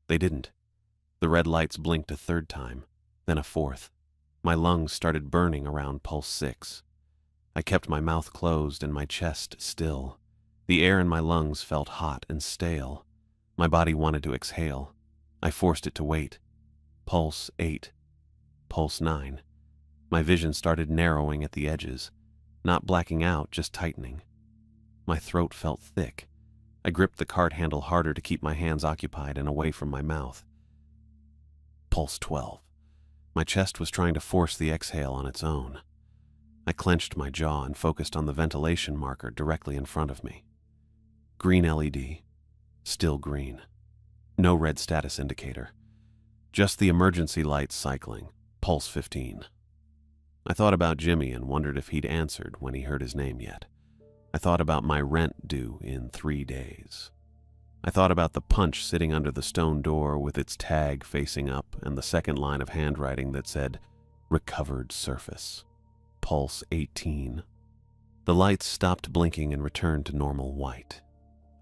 [SPEAKER 1] They didn't. The red lights blinked a third time, then a fourth. My lungs started burning around pulse 6. I kept my mouth closed and my chest still. The air in my lungs felt hot and stale. My body wanted to exhale. I forced it to wait. Pulse 8. Pulse 9. My vision started narrowing at the edges, not blacking out, just tightening. My throat felt thick. I gripped the cart handle harder to keep my hands occupied and away from my mouth. Pulse 12. My chest was trying to force the exhale on its own. I clenched my jaw and focused on the ventilation marker directly in front of me. Green LED. Still green. No red status indicator. Just the emergency lights cycling. Pulse 15. I thought about Jimmy and wondered if he'd answered when he heard his name yet. I thought about my rent due in 3 days. I thought about the punch sitting under the stone door with its tag facing up and the second line of handwriting that said, "Recovered surface." Pulse 18. The lights stopped blinking and returned to normal white.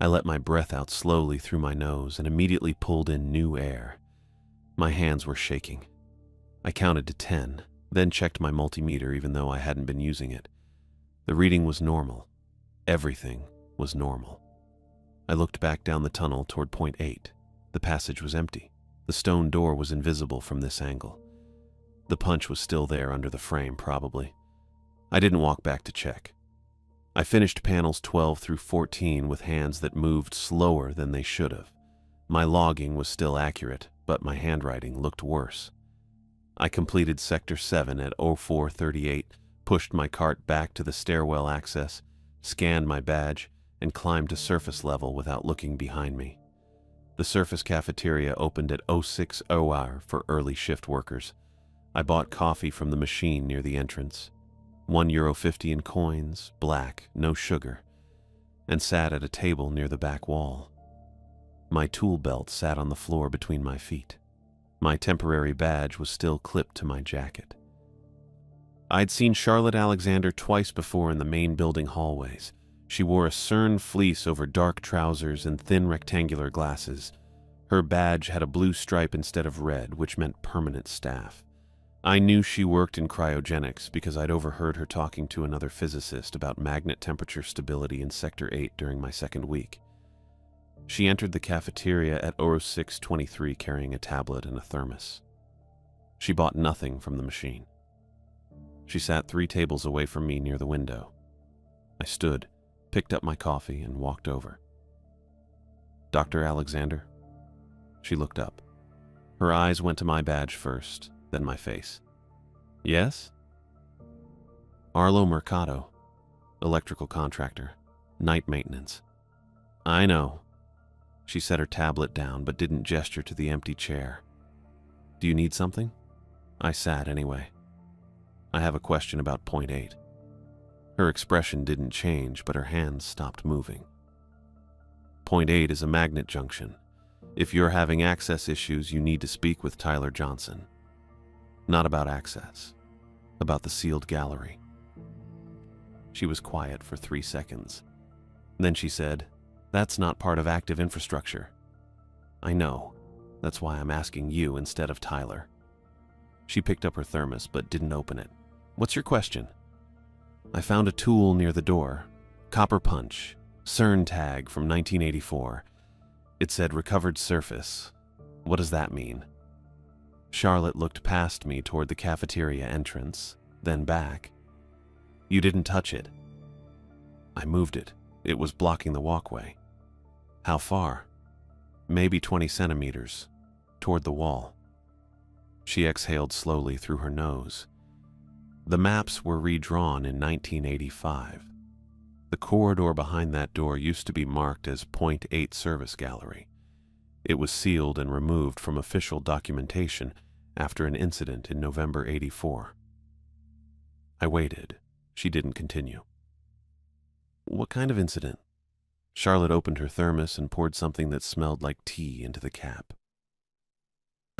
[SPEAKER 1] I let my breath out slowly through my nose and immediately pulled in new air. My hands were shaking. I counted to 10, then checked my multimeter even though I hadn't been using it. The reading was normal. Everything was normal. I looked back down the tunnel toward point 8. The passage was empty. The stone door was invisible from this angle. The punch was still there under the frame, probably. I didn't walk back to check. I finished panels 12 through 14 with hands that moved slower than they should have. My logging was still accurate, but my handwriting looked worse. I completed Sector 7 at 04:38, pushed my cart back to the stairwell access, scanned my badge, and climbed to surface level without looking behind me. The surface cafeteria opened at 06:00 hour for early shift workers. I bought coffee from the machine near the entrance. €1.50 in coins, black, no sugar, and sat at a table near the back wall. My tool belt sat on the floor between my feet. My temporary badge was still clipped to my jacket. I'd seen Charlotte Alexander twice before in the main building hallways. She wore a CERN fleece over dark trousers and thin rectangular glasses. Her badge had a blue stripe instead of red, which meant permanent staff. I knew she worked in cryogenics because I'd overheard her talking to another physicist about magnet temperature stability in Sector 8 during my second week. She entered the cafeteria at 06:23 carrying a tablet and a thermos. She bought nothing from the machine. She sat 3 tables away from me near the window. I stood, picked up my coffee, and walked over. "Dr. Alexander?" She looked up. Her eyes went to my badge first, then my face. "Yes?" "Arlo Mercado, electrical contractor, night maintenance." "I know." She set her tablet down but didn't gesture to the empty chair. "Do you need something?" I sat anyway. "I have a question about point 8. Her expression didn't change, but her hands stopped moving. "Point 8 is a magnet junction. If you're having access issues, you need to speak with Tyler Johnson. Not about access, about the sealed gallery." She was quiet for 3 seconds. Then she said, "That's not part of active infrastructure." "I know. That's why I'm asking you instead of Tyler." She picked up her thermos but didn't open it. "What's your question?" "I found a tool near the door. Copper punch. CERN tag from 1984. It said recovered surface. What does that mean?" Charlotte looked past me toward the cafeteria entrance, then back. "You didn't touch it." "I moved it. It was blocking the walkway." "How far?" "Maybe 20 centimeters. Toward the wall." She exhaled slowly through her nose. The maps were redrawn in 1985. The corridor behind that door used to be marked as Point 8 Service Gallery. It was sealed and removed from official documentation after an incident in November '84. I waited. She didn't continue. What kind of incident? Charlotte opened her thermos and poured something that smelled like tea into the cap.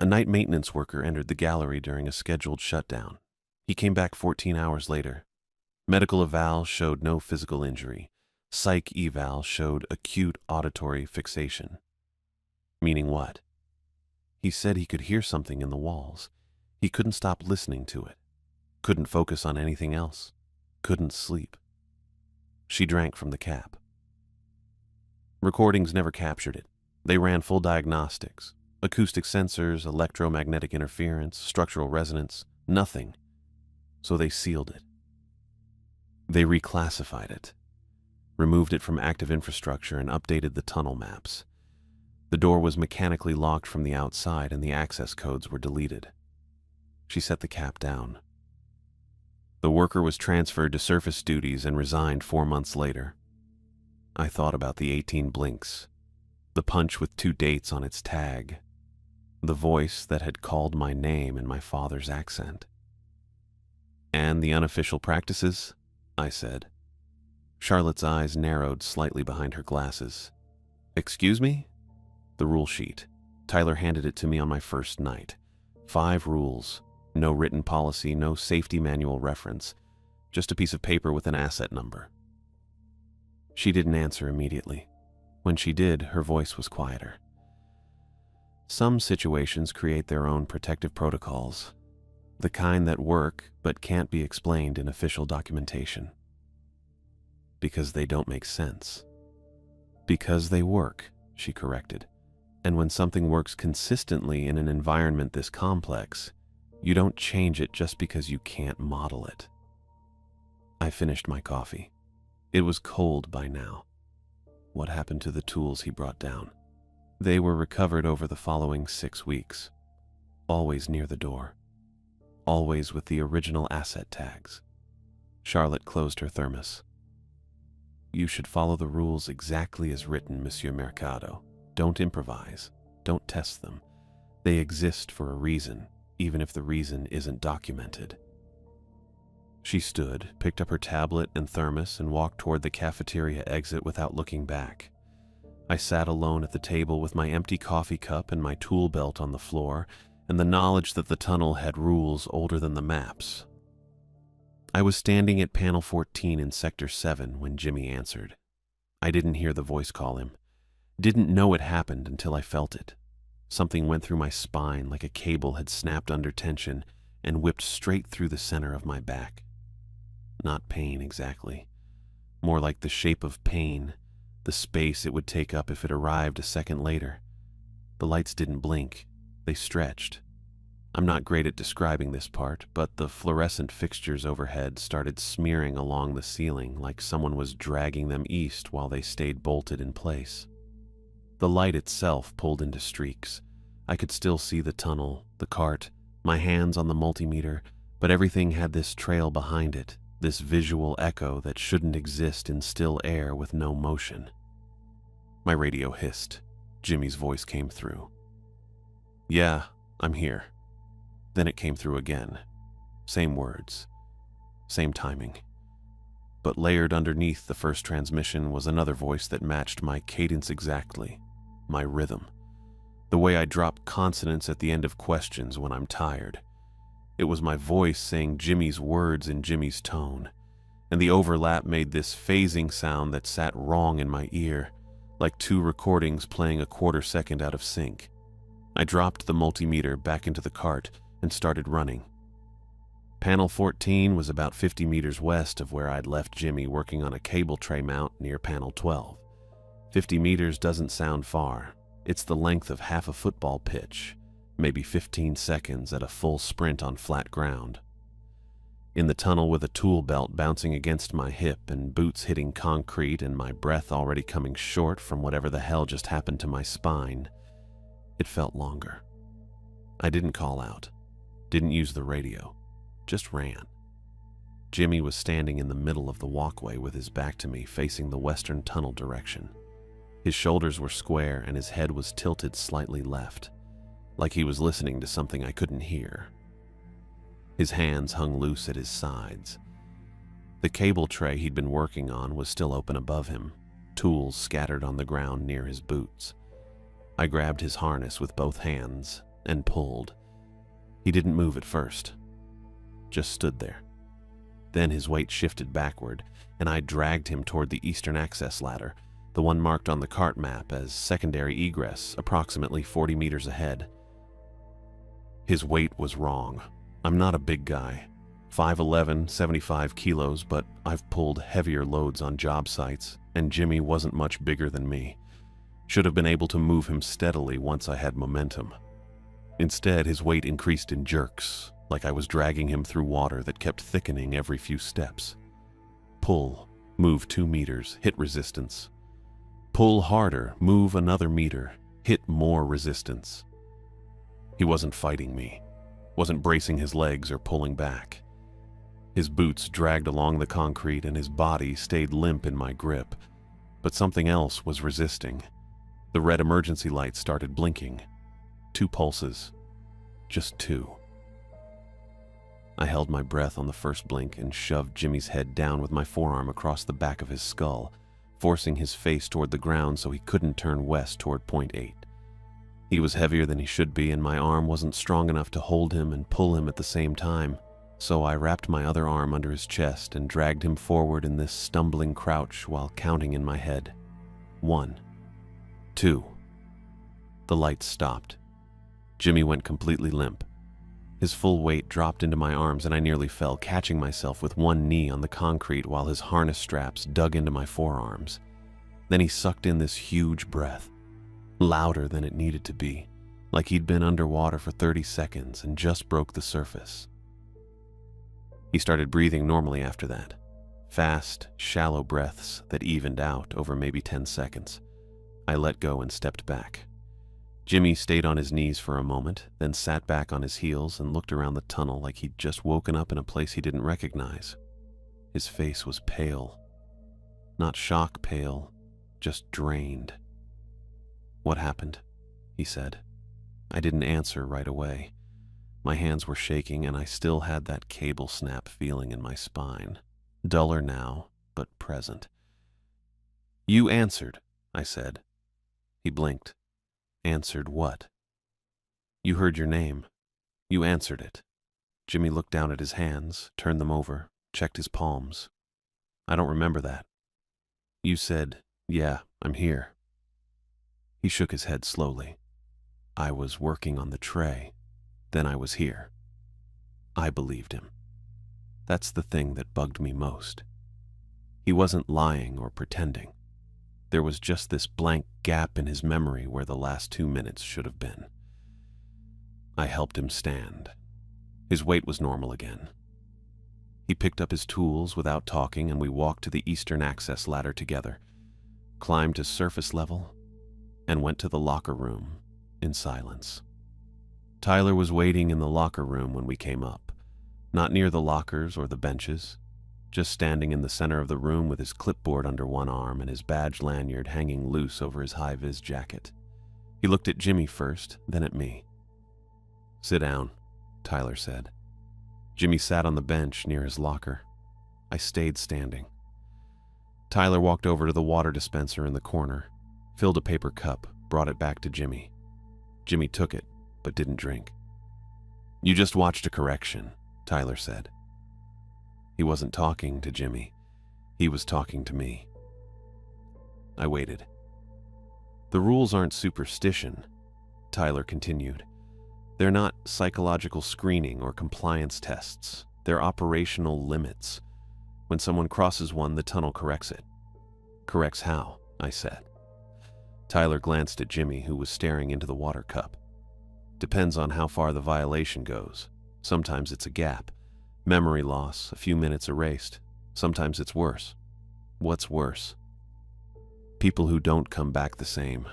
[SPEAKER 1] A night maintenance worker entered the gallery during a scheduled shutdown. He came back 14 hours later. Medical eval showed no physical injury. Psych eval showed acute auditory fixation. Meaning what? He said he could hear something in the walls. He couldn't stop listening to it. Couldn't focus on anything else. Couldn't sleep. She drank from the cap. Recordings never captured it. They ran full diagnostics. Acoustic sensors, electromagnetic interference, structural resonance, nothing. So they sealed it. They reclassified it, removed it from active infrastructure and updated the tunnel maps. The door was mechanically locked from the outside and the access codes were deleted. She set the cap down. The worker was transferred to surface duties and resigned 4 months later. I thought about the 18 blinks, the punch with 2 dates on its tag, the voice that had called my name in my father's accent. And the unofficial practices? I said. Charlotte's eyes narrowed slightly behind her glasses. Excuse me? The rule sheet. Tyler handed it to me on my first night. 5 rules. No written policy, no safety manual reference. Just a piece of paper with an asset number. She didn't answer immediately. When she did, her voice was quieter. Some situations create their own protective protocols. The kind that work but can't be explained in official documentation. Because they don't make sense. Because they work, she corrected. And when something works consistently in an environment this complex, you don't change it just because you can't model it. I finished my coffee. It was cold by now. What happened to the tools he brought down? They were recovered over the following 6 weeks. Always near the door. Always with the original asset tags. Charlotte closed her thermos. You should follow the rules exactly as written, Monsieur Mercado. Don't improvise. Don't test them. They exist for a reason, even if the reason isn't documented. She stood, picked up her tablet and thermos, and walked toward the cafeteria exit without looking back. I sat alone at the table with my empty coffee cup and my tool belt on the floor, and the knowledge that the tunnel had rules older than the maps. I was standing at panel 14 in Sector 7 when Jimmy answered. I didn't hear the voice call him. Didn't know it happened until I felt it. Something went through my spine like a cable had snapped under tension and whipped straight through the center of my back. Not pain exactly. More like the shape of pain, the space it would take up if it arrived a second later. The lights didn't blink. They stretched. I'm not great at describing this part, but the fluorescent fixtures overhead started smearing along the ceiling like someone was dragging them east while they stayed bolted in place. The light itself pulled into streaks. I could still see the tunnel, the cart, my hands on the multimeter, but everything had this trail behind it, this visual echo that shouldn't exist in still air with no motion. My radio hissed. Jimmy's voice came through. Yeah, I'm here. Then it came through again. Same words. Same timing. But layered underneath the first transmission was another voice that matched my cadence exactly. My rhythm. The way I drop consonants at the end of questions when I'm tired. It was my voice saying Jimmy's words in Jimmy's tone, and the overlap made this phasing sound that sat wrong in my ear, like 2 recordings playing a quarter second out of sync. I dropped the multimeter back into the cart and started running. Panel 14 was about 50 meters west of where I'd left Jimmy working on a cable tray mount near panel 12. 50 meters doesn't sound far. It's the length of half a football pitch, maybe 15 seconds at a full sprint on flat ground. In the tunnel with a tool belt bouncing against my hip and boots hitting concrete and my breath already coming short from whatever the hell just happened to my spine, it felt longer. I didn't call out. Didn't use the radio, just ran. Jimmy was standing in the middle of the walkway with his back to me, facing the western tunnel direction. His shoulders were square and his head was tilted slightly left, like he was listening to something I couldn't hear. His hands hung loose at his sides. The cable tray he'd been working on was still open above him, tools scattered on the ground near his boots. I grabbed his harness with both hands and pulled. He didn't move at first, just stood there. Then his weight shifted backward, and I dragged him toward the eastern access ladder, the one marked on the cart map as secondary egress, approximately 40 meters ahead. His weight was wrong. I'm not a big guy, 5'11", 75 kilos, but I've pulled heavier loads on job sites, and Jimmy wasn't much bigger than me. Should have been able to move him steadily once I had momentum. Instead, his weight increased in jerks, like I was dragging him through water that kept thickening every few steps. Pull, move 2 meters, hit resistance. Pull harder, move another meter, hit more resistance. He wasn't fighting me, wasn't bracing his legs or pulling back. His boots dragged along the concrete and his body stayed limp in my grip, but something else was resisting. The red emergency light started blinking. 2 pulses, just 2. I held my breath on the first blink and shoved Jimmy's head down with my forearm across the back of his skull, forcing his face toward the ground so he couldn't turn west toward point 8. He was heavier than he should be, and my arm wasn't strong enough to hold him and pull him at the same time, so I wrapped my other arm under his chest and dragged him forward in this stumbling crouch while counting in my head. 1, 2. The lights stopped. Jimmy went completely limp. His full weight dropped into my arms and I nearly fell, catching myself with one knee on the concrete while his harness straps dug into my forearms. Then he sucked in this huge breath, louder than it needed to be, like he'd been underwater for 30 seconds and just broke the surface. He started breathing normally after that, fast, shallow breaths that evened out over maybe 10 seconds. I let go and stepped back. Jimmy stayed on his knees for a moment, then sat back on his heels and looked around the tunnel like he'd just woken up in a place he didn't recognize. His face was pale. Not shock pale, just drained. "What happened?" he said. I didn't answer right away. My hands were shaking and I still had that cable snap feeling in my spine. Duller now, but present. "You answered," I said. He blinked. "Answered what?" "You heard your name. You answered it." Jimmy looked down at his hands, turned them over, checked his palms. "I don't remember that." "You said, 'Yeah, I'm here.'" He shook his head slowly. "I was working on the tray. Then I was here." I believed him. That's the thing that bugged me most. He wasn't lying or pretending. There was just this blank gap in his memory where the last 2 minutes should have been. I helped him stand. His weight was normal again. He picked up his tools without talking and we walked to the eastern access ladder together, climbed to surface level, and went to the locker room in silence. Tyler was waiting in the locker room when we came up, not near the lockers or the benches, just standing in the center of the room with his clipboard under one arm and his badge lanyard hanging loose over his high-vis jacket. He looked at Jimmy first, then at me. "Sit down," Tyler said. Jimmy sat on the bench near his locker. I stayed standing. Tyler walked over to the water dispenser in the corner, filled a paper cup, brought it back to Jimmy. Jimmy took it, but didn't drink. "You just watched a correction," Tyler said. He wasn't talking to Jimmy. He was talking to me. I waited. "The rules aren't superstition," Tyler continued. "They're not psychological screening or compliance tests. They're operational limits. When someone crosses one, the tunnel corrects it." "Corrects how?" I said. Tyler glanced at Jimmy, who was staring into the water cup. "Depends on how far the violation goes. Sometimes it's a gap. Memory loss, a few minutes erased. Sometimes it's worse." "What's worse?" "People who don't come back the same.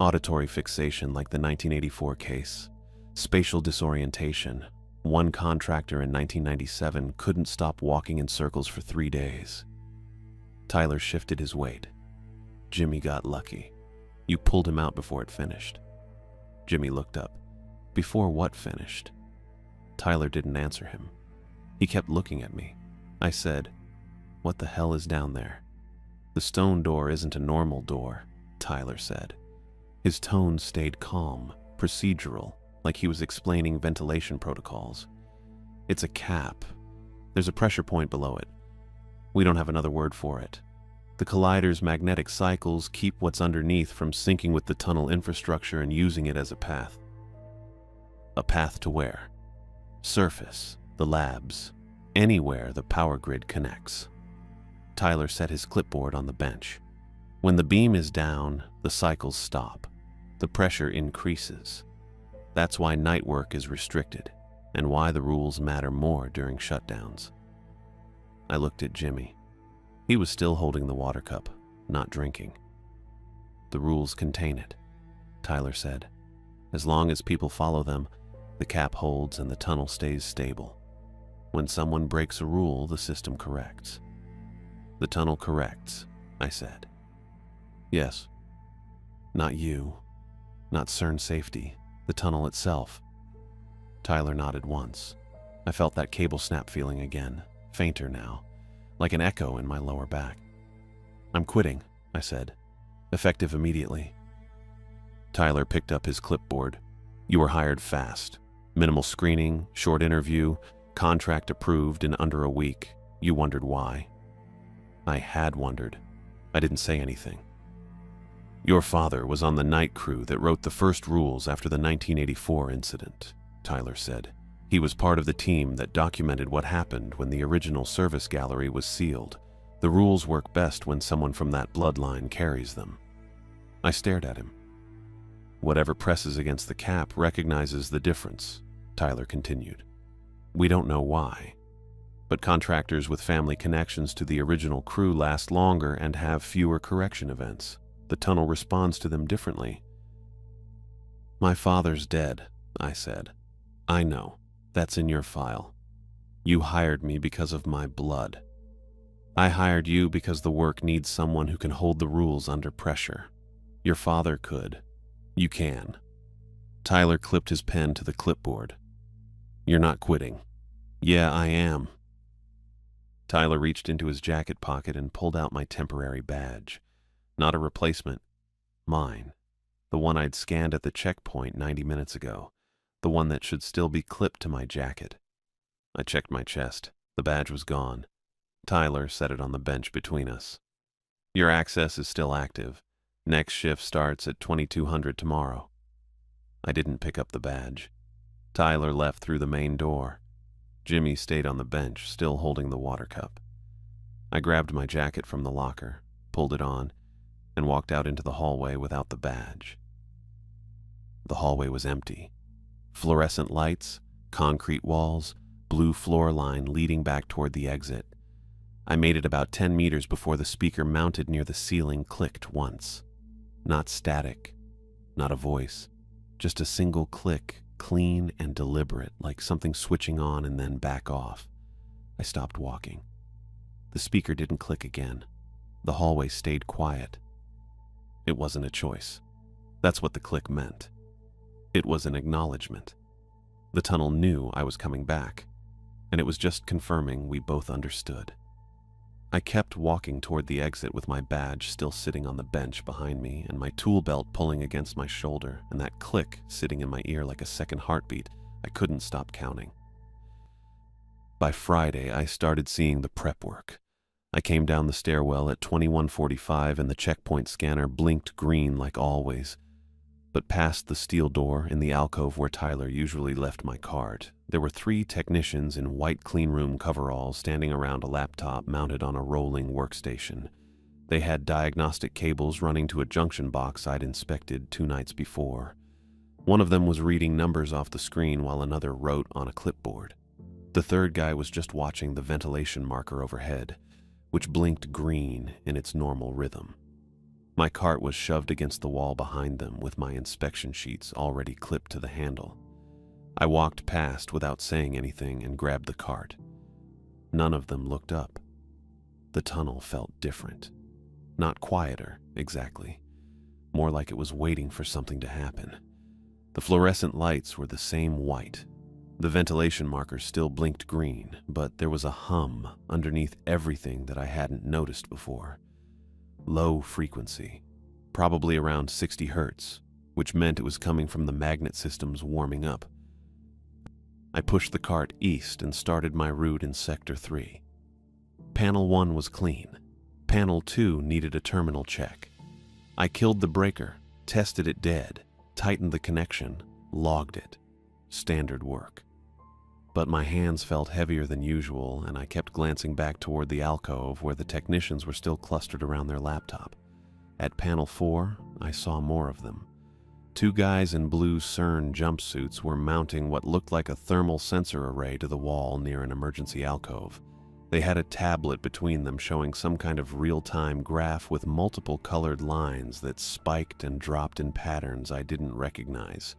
[SPEAKER 1] Auditory fixation like the 1984 case. Spatial disorientation. One contractor in 1997 couldn't stop walking in circles for 3 days. Tyler shifted his weight. Jimmy got lucky. You pulled him out before it finished. Jimmy looked up. Before what finished? Tyler didn't answer him. He kept looking at me. I said, "What the hell is down there?" "The stone door isn't a normal door," Tyler said. His tone stayed calm, procedural, like he was explaining ventilation protocols. "It's a cap. There's a pressure point below it. We don't have another word for it. The collider's magnetic cycles keep what's underneath from syncing with the tunnel infrastructure and using it as a path." "A path to where?" "Surface, the labs, anywhere the power grid connects." Tyler set his clipboard on the bench. "When the beam is down, the cycles stop. The pressure increases. That's why night work is restricted, and why the rules matter more during shutdowns." I looked at Jimmy. He was still holding the water cup, not drinking. "The rules contain it," Tyler said. "As long as people follow them, the cap holds and the tunnel stays stable. When someone breaks a rule, the system corrects." "The tunnel corrects," I said. "Yes. Not you. Not CERN safety. The tunnel itself." Tyler nodded once. I felt that cable snap feeling again, fainter now, like an echo in my lower back. "I'm quitting," I said. "Effective immediately." Tyler picked up his clipboard. "You were hired fast. Minimal screening, short interview, contract approved in under a week. You wondered why." I had wondered. I didn't say anything. "Your father was on the night crew that wrote the first rules after the 1984 incident," Tyler said. "He was part of the team that documented what happened when the original service gallery was sealed. The rules work best when someone from that bloodline carries them." I stared at him. "Whatever presses against the cap recognizes the difference," Tyler continued. "We don't know why, but contractors with family connections to the original crew last longer and have fewer correction events. The tunnel responds to them differently." "My father's dead," I said. "I know. That's in your file. You hired me because of my blood. I hired you because the work needs someone who can hold the rules under pressure. Your father could. You can." Tyler clipped his pen to the clipboard. "You're not quitting." "Yeah, I am." Tyler reached into his jacket pocket and pulled out my temporary badge. Not a replacement. Mine. The one I'd scanned at the checkpoint 90 minutes ago. The one that should still be clipped to my jacket. I checked my chest. The badge was gone. Tyler set it on the bench between us. "Your access is still active. Next shift starts at 2200 tomorrow." I didn't pick up the badge. Tyler left through the main door. Jimmy stayed on the bench, still holding the water cup. I grabbed my jacket from the locker, pulled it on, and walked out into the hallway without the badge. The hallway was empty. Fluorescent lights, concrete walls, blue floor line leading back toward the exit. I made it about 10 meters before the speaker mounted near the ceiling clicked once. Not static, not a voice, just a single click, clean and deliberate, like something switching on and then back off. I stopped walking. The speaker didn't click again. The hallway stayed quiet. It wasn't a choice. That's what the click meant. It was an acknowledgement. The tunnel knew I was coming back, and it was just confirming we both understood. I kept walking toward the exit with my badge still sitting on the bench behind me and my tool belt pulling against my shoulder and that click sitting in my ear like a second heartbeat. I couldn't stop counting. By Friday, I started seeing the prep work. I came down the stairwell at 21:45 and the checkpoint scanner blinked green like always. But past the steel door in the alcove where Tyler usually left my cart, there were 3 technicians in white cleanroom coveralls standing around a laptop mounted on a rolling workstation. They had diagnostic cables running to a junction box I'd inspected 2 nights before. One of them was reading numbers off the screen while another wrote on a clipboard. The third guy was just watching the ventilation marker overhead, which blinked green in its normal rhythm. My cart was shoved against the wall behind them with my inspection sheets already clipped to the handle. I walked past without saying anything and grabbed the cart. None of them looked up. The tunnel felt different. Not quieter, exactly. More like it was waiting for something to happen. The fluorescent lights were the same white. The ventilation markers still blinked green, but there was a hum underneath everything that I hadn't noticed before. Low frequency, probably around 60 hertz, which meant it was coming from the magnet systems warming up. I pushed the cart east and started my route in Sector 3. Panel 1 was clean. Panel 2 needed a terminal check. I killed the breaker, tested it dead, tightened the connection, logged it. Standard work. But my hands felt heavier than usual, and I kept glancing back toward the alcove where the technicians were still clustered around their laptop. At Panel 4, I saw more of them. 2 guys in blue CERN jumpsuits were mounting what looked like a thermal sensor array to the wall near an emergency alcove. They had a tablet between them showing some kind of real-time graph with multiple colored lines that spiked and dropped in patterns I didn't recognize.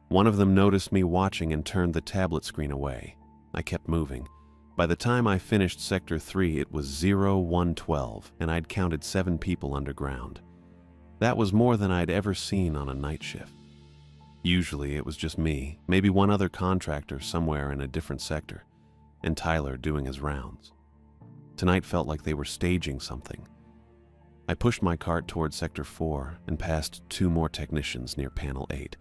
[SPEAKER 1] One of them noticed me watching and turned the tablet screen away. I kept moving. By the time I finished Sector 3, it was 0112, and I'd counted 7 people underground. That was more than I'd ever seen on a night shift. Usually it was just me, maybe one other contractor somewhere in a different sector, and Tyler doing his rounds. Tonight felt like they were staging something. I pushed my cart toward Sector 4 and passed 2 more technicians near Panel 8.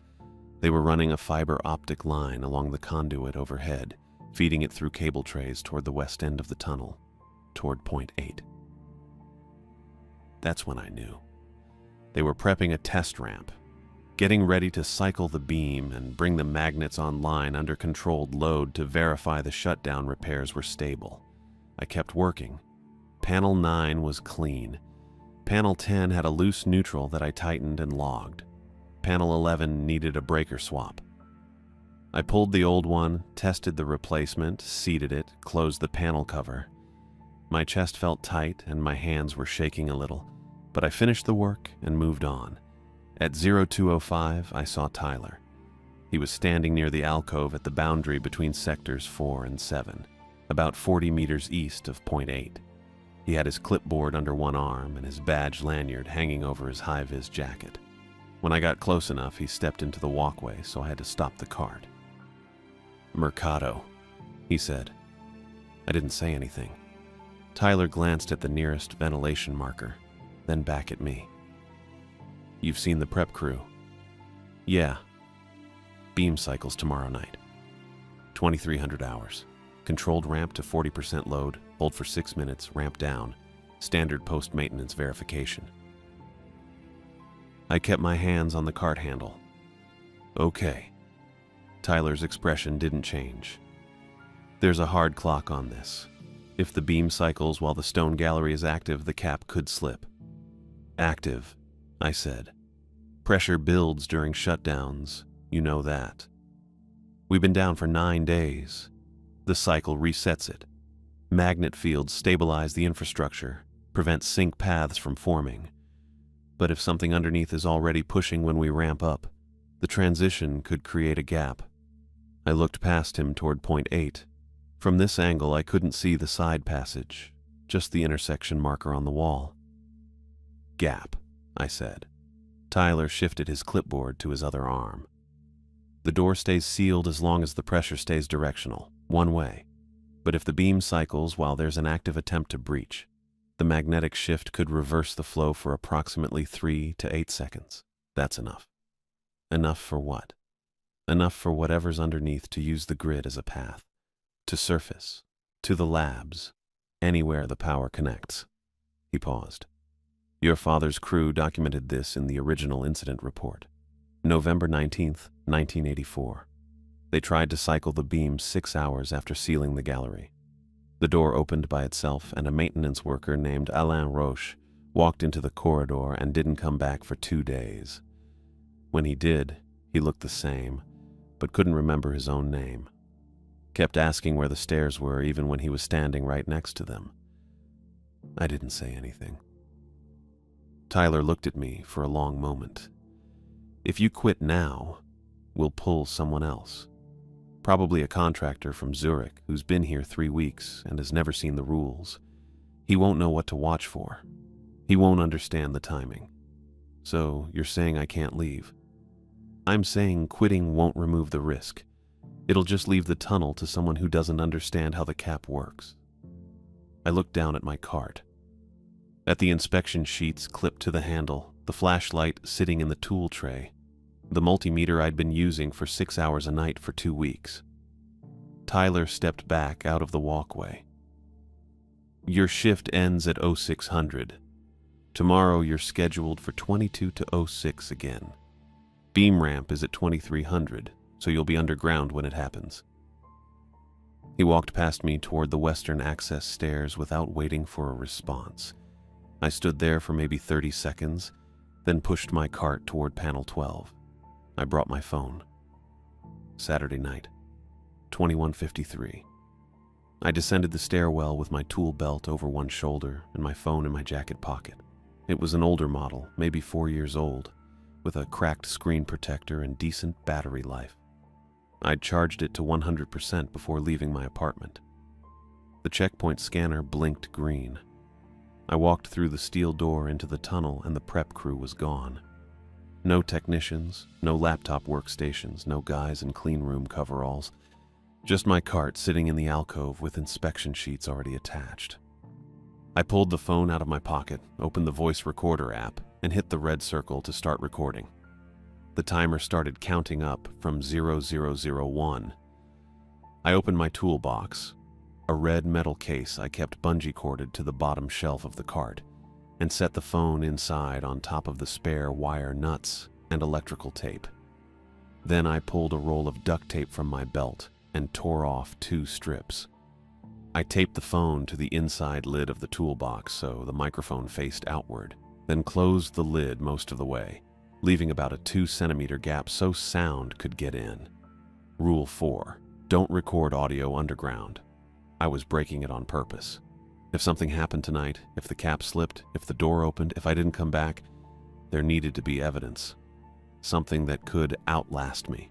[SPEAKER 1] They were running a fiber optic line along the conduit overhead, feeding it through cable trays toward the west end of the tunnel, toward Point 8. That's when I knew. They were prepping a test ramp, getting ready to cycle the beam and bring the magnets online under controlled load to verify the shutdown repairs were stable. I kept working. Panel 9 was clean. Panel 10 had a loose neutral that I tightened and logged. Panel 11 needed a breaker swap. I pulled the old one, tested the replacement, seated it, closed the panel cover. My chest felt tight and my hands were shaking a little, but I finished the work and moved on. At 0205, I saw Tyler. He was standing near the alcove at the boundary between Sectors 4 and 7, about 40 meters east of Point 8. He had his clipboard under one arm and his badge lanyard hanging over his high-vis jacket. When I got close enough, he stepped into the walkway, so I had to stop the cart. "Mercado," he said. I didn't say anything. Tyler glanced at the nearest ventilation marker, then back at me. "You've seen the prep crew?" "Yeah. Beam cycles tomorrow night. 2,300 hours. Controlled ramp to 40% load, hold for 6 minutes, ramp down. Standard post-maintenance verification." I kept my hands on the cart handle. "Okay." Tyler's expression didn't change. "There's a hard clock on this. If the beam cycles while the stone gallery is active, the cap could slip." "Active," I said. "Pressure builds during shutdowns. You know that. We've been down for 9 days. The cycle resets it. Magnet fields stabilize the infrastructure, prevent sink paths from forming. But if something underneath is already pushing when we ramp up, the transition could create a gap." I looked past him toward Point 8. From this angle, I couldn't see the side passage, just the intersection marker on the wall. "Gap," I said. Tyler shifted his clipboard to his other arm. "The door stays sealed as long as the pressure stays directional, one way. But if the beam cycles while there's an active attempt to breach, the magnetic shift could reverse the flow for approximately 3 to 8 seconds. That's enough." "Enough for what?" "Enough for whatever's underneath to use the grid as a path. To surface, to the labs, anywhere the power connects." He paused. "Your father's crew documented this in the original incident report. November 19th, 1984. They tried to cycle the beam 6 hours after sealing the gallery. The door opened by itself, and a maintenance worker named Alain Roche walked into the corridor and didn't come back for 2 days. When he did, he looked the same, but couldn't remember his own name. Kept asking where the stairs were even when he was standing right next to them. I didn't say anything. Tyler looked at me for a long moment. "If you quit now, we'll pull someone else. Probably a contractor from Zurich who's been here 3 weeks and has never seen the rules. He won't know what to watch for. He won't understand the timing. So you're saying I can't leave? I'm saying quitting won't remove the risk. It'll just leave the tunnel to someone who doesn't understand how the cap works. I looked down at my cart. At the inspection sheets clipped to the handle, the flashlight sitting in the tool tray, the multimeter I'd been using for 6 hours a night for 2 weeks. Tyler stepped back out of the walkway. Your shift ends at 0600. Tomorrow you're scheduled for 22 to 06 again. Beam ramp is at 2300, so you'll be underground when it happens. He walked past me toward the western access stairs without waiting for a response. I stood there for maybe 30 seconds, then pushed my cart toward panel 12. I brought my phone. Saturday night, 21:53. I descended the stairwell with my tool belt over one shoulder and my phone in my jacket pocket. It was an older model, maybe 4 years old, with a cracked screen protector and decent battery life. I'd charged it to 100% before leaving my apartment. The checkpoint scanner blinked green. I walked through the steel door into the tunnel and the prep crew was gone. No technicians, no laptop workstations, no guys in clean room coveralls. Just my cart sitting in the alcove with inspection sheets already attached. I pulled the phone out of my pocket, opened the voice recorder app, and hit the red circle to start recording. The timer started counting up from 0001. I opened my toolbox, a red metal case I kept bungee corded to the bottom shelf of the cart, and set the phone inside on top of the spare wire nuts and electrical tape. Then I pulled a roll of duct tape from my belt and tore off 2 strips. I taped the phone to the inside lid of the toolbox so the microphone faced outward, then closed the lid most of the way, leaving about a 2-centimeter gap so sound could get in. Rule 4: don't record audio underground. I was breaking it on purpose. If something happened tonight, if the cap slipped, if the door opened, if I didn't come back, there needed to be evidence. Something that could outlast me.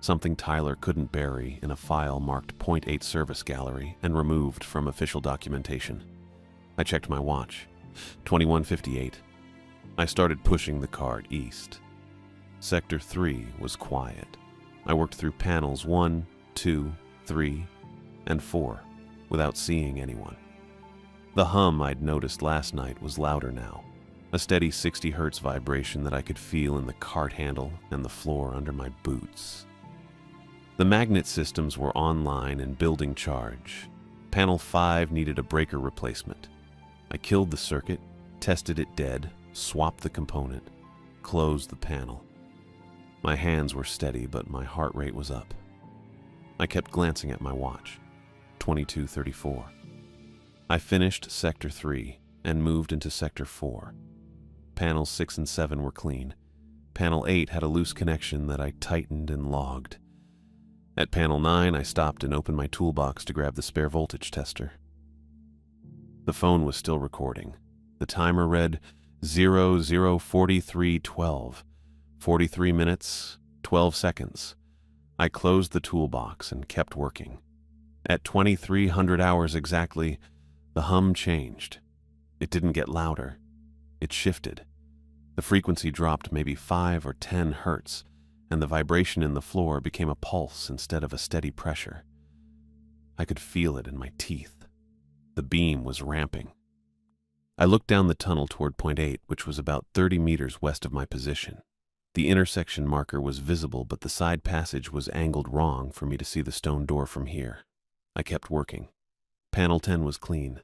[SPEAKER 1] Something Tyler couldn't bury in a file marked .8 service gallery and removed from official documentation. I checked my watch. 21:58. I started pushing the cart east. Sector 3 was quiet. I worked through panels 1, 2, 3, and 4 without seeing anyone. The hum I'd noticed last night was louder now, a steady 60 hertz vibration that I could feel in the cart handle and the floor under my boots. The magnet systems were online and building charge. Panel 5 needed a breaker replacement. I killed the circuit, tested it dead, swapped the component, closed the panel. My hands were steady, but my heart rate was up. I kept glancing at my watch. 22:34. I finished Sector 3 and moved into Sector 4. Panels 6 and 7 were clean. Panel 8 had a loose connection that I tightened and logged. At Panel 9, I stopped and opened my toolbox to grab the spare voltage tester. The phone was still recording. The timer read 004312, 43 minutes, 12 seconds. I closed the toolbox and kept working. At 2300 hours exactly, the hum changed. It didn't get louder. It shifted. The frequency dropped maybe 5 or 10 hertz, and the vibration in the floor became a pulse instead of a steady pressure. I could feel it in my teeth. The beam was ramping. I looked down the tunnel toward .8, which was about 30 meters west of my position. The intersection marker was visible, but the side passage was angled wrong for me to see the stone door from here. I kept working. Panel 10 was clean.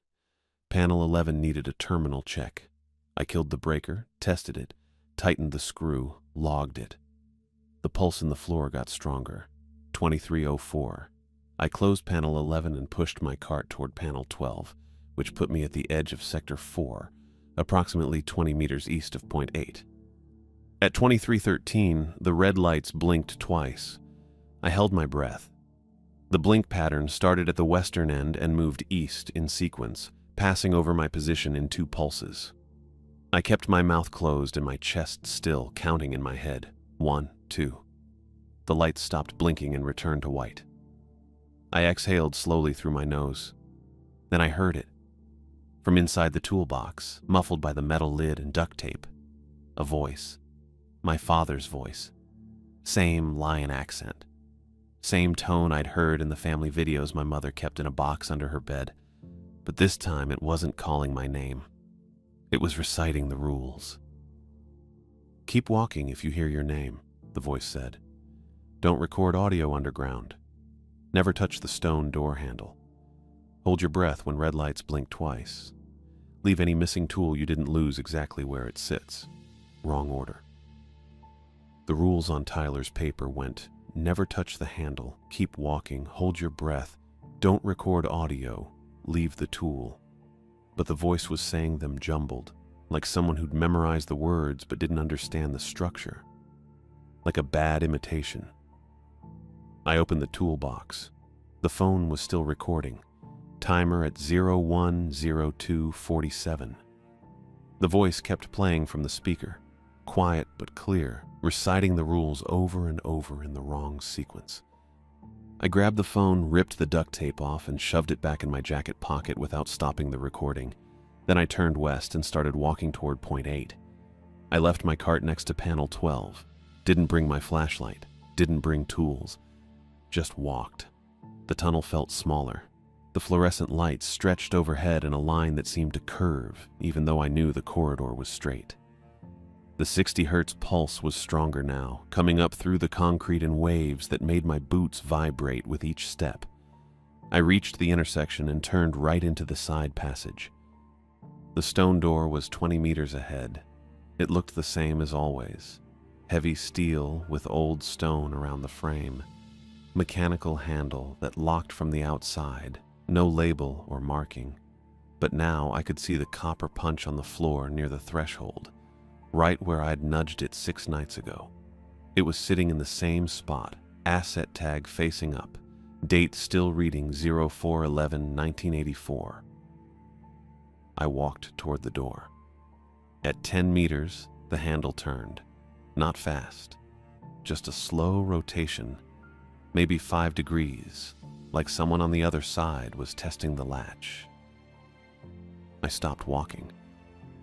[SPEAKER 1] Panel 11 needed a terminal check. I killed the breaker, tested it, tightened the screw, logged it. The pulse in the floor got stronger. 23:04. I closed Panel 11 and pushed my cart toward Panel 12, which put me at the edge of Sector 4, approximately 20 meters east of .8. At 23:13, the red lights blinked twice. I held my breath. The blink pattern started at the western end and moved east in sequence, passing over my position in 2 pulses. I kept my mouth closed and my chest still, counting in my head. 1, 2. The lights stopped blinking and returned to white. I exhaled slowly through my nose. Then I heard it. From inside the toolbox, muffled by the metal lid and duct tape, a voice. My father's voice. Same lion accent. Same tone I'd heard in the family videos my mother kept in a box under her bed. But this time it wasn't calling my name. It was reciting the rules. "Keep walking if you hear your name," the voice said. "Don't record audio underground. Never touch the stone door handle. Hold your breath when red lights blink twice. Leave any missing tool you didn't lose exactly where it sits. Wrong order." The rules on Tyler's paper went, never touch the handle, keep walking, hold your breath, don't record audio, leave the tool. But the voice was saying them jumbled, like someone who'd memorized the words but didn't understand the structure. Like a bad imitation. I opened the toolbox. The phone was still recording. Timer at 01:02:47. The voice kept playing from the speaker, quiet but clear, reciting the rules over and over in the wrong sequence. I grabbed the phone, ripped the duct tape off, and shoved it back in my jacket pocket without stopping the recording. Then I turned west and started walking toward point 8. I left my cart next to panel 12. Didn't bring my flashlight. Didn't bring tools. Just walked. The tunnel felt smaller. The fluorescent lights stretched overhead in a line that seemed to curve, even though I knew the corridor was straight. The 60 hertz pulse was stronger now, coming up through the concrete in waves that made my boots vibrate with each step. I reached the intersection and turned right into the side passage. The stone door was 20 meters ahead. It looked the same as always. Heavy steel with old stone around the frame. Mechanical handle that locked from the outside. No label or marking. But now I could see the copper punch on the floor near the threshold, right where I'd nudged it 6 nights ago. It was sitting in the same spot, asset tag facing up, date still reading 04/11/1984. I walked toward the door. At 10 meters, the handle turned. Not fast, just a slow rotation, maybe 5 degrees, like someone on the other side was testing the latch. I stopped walking.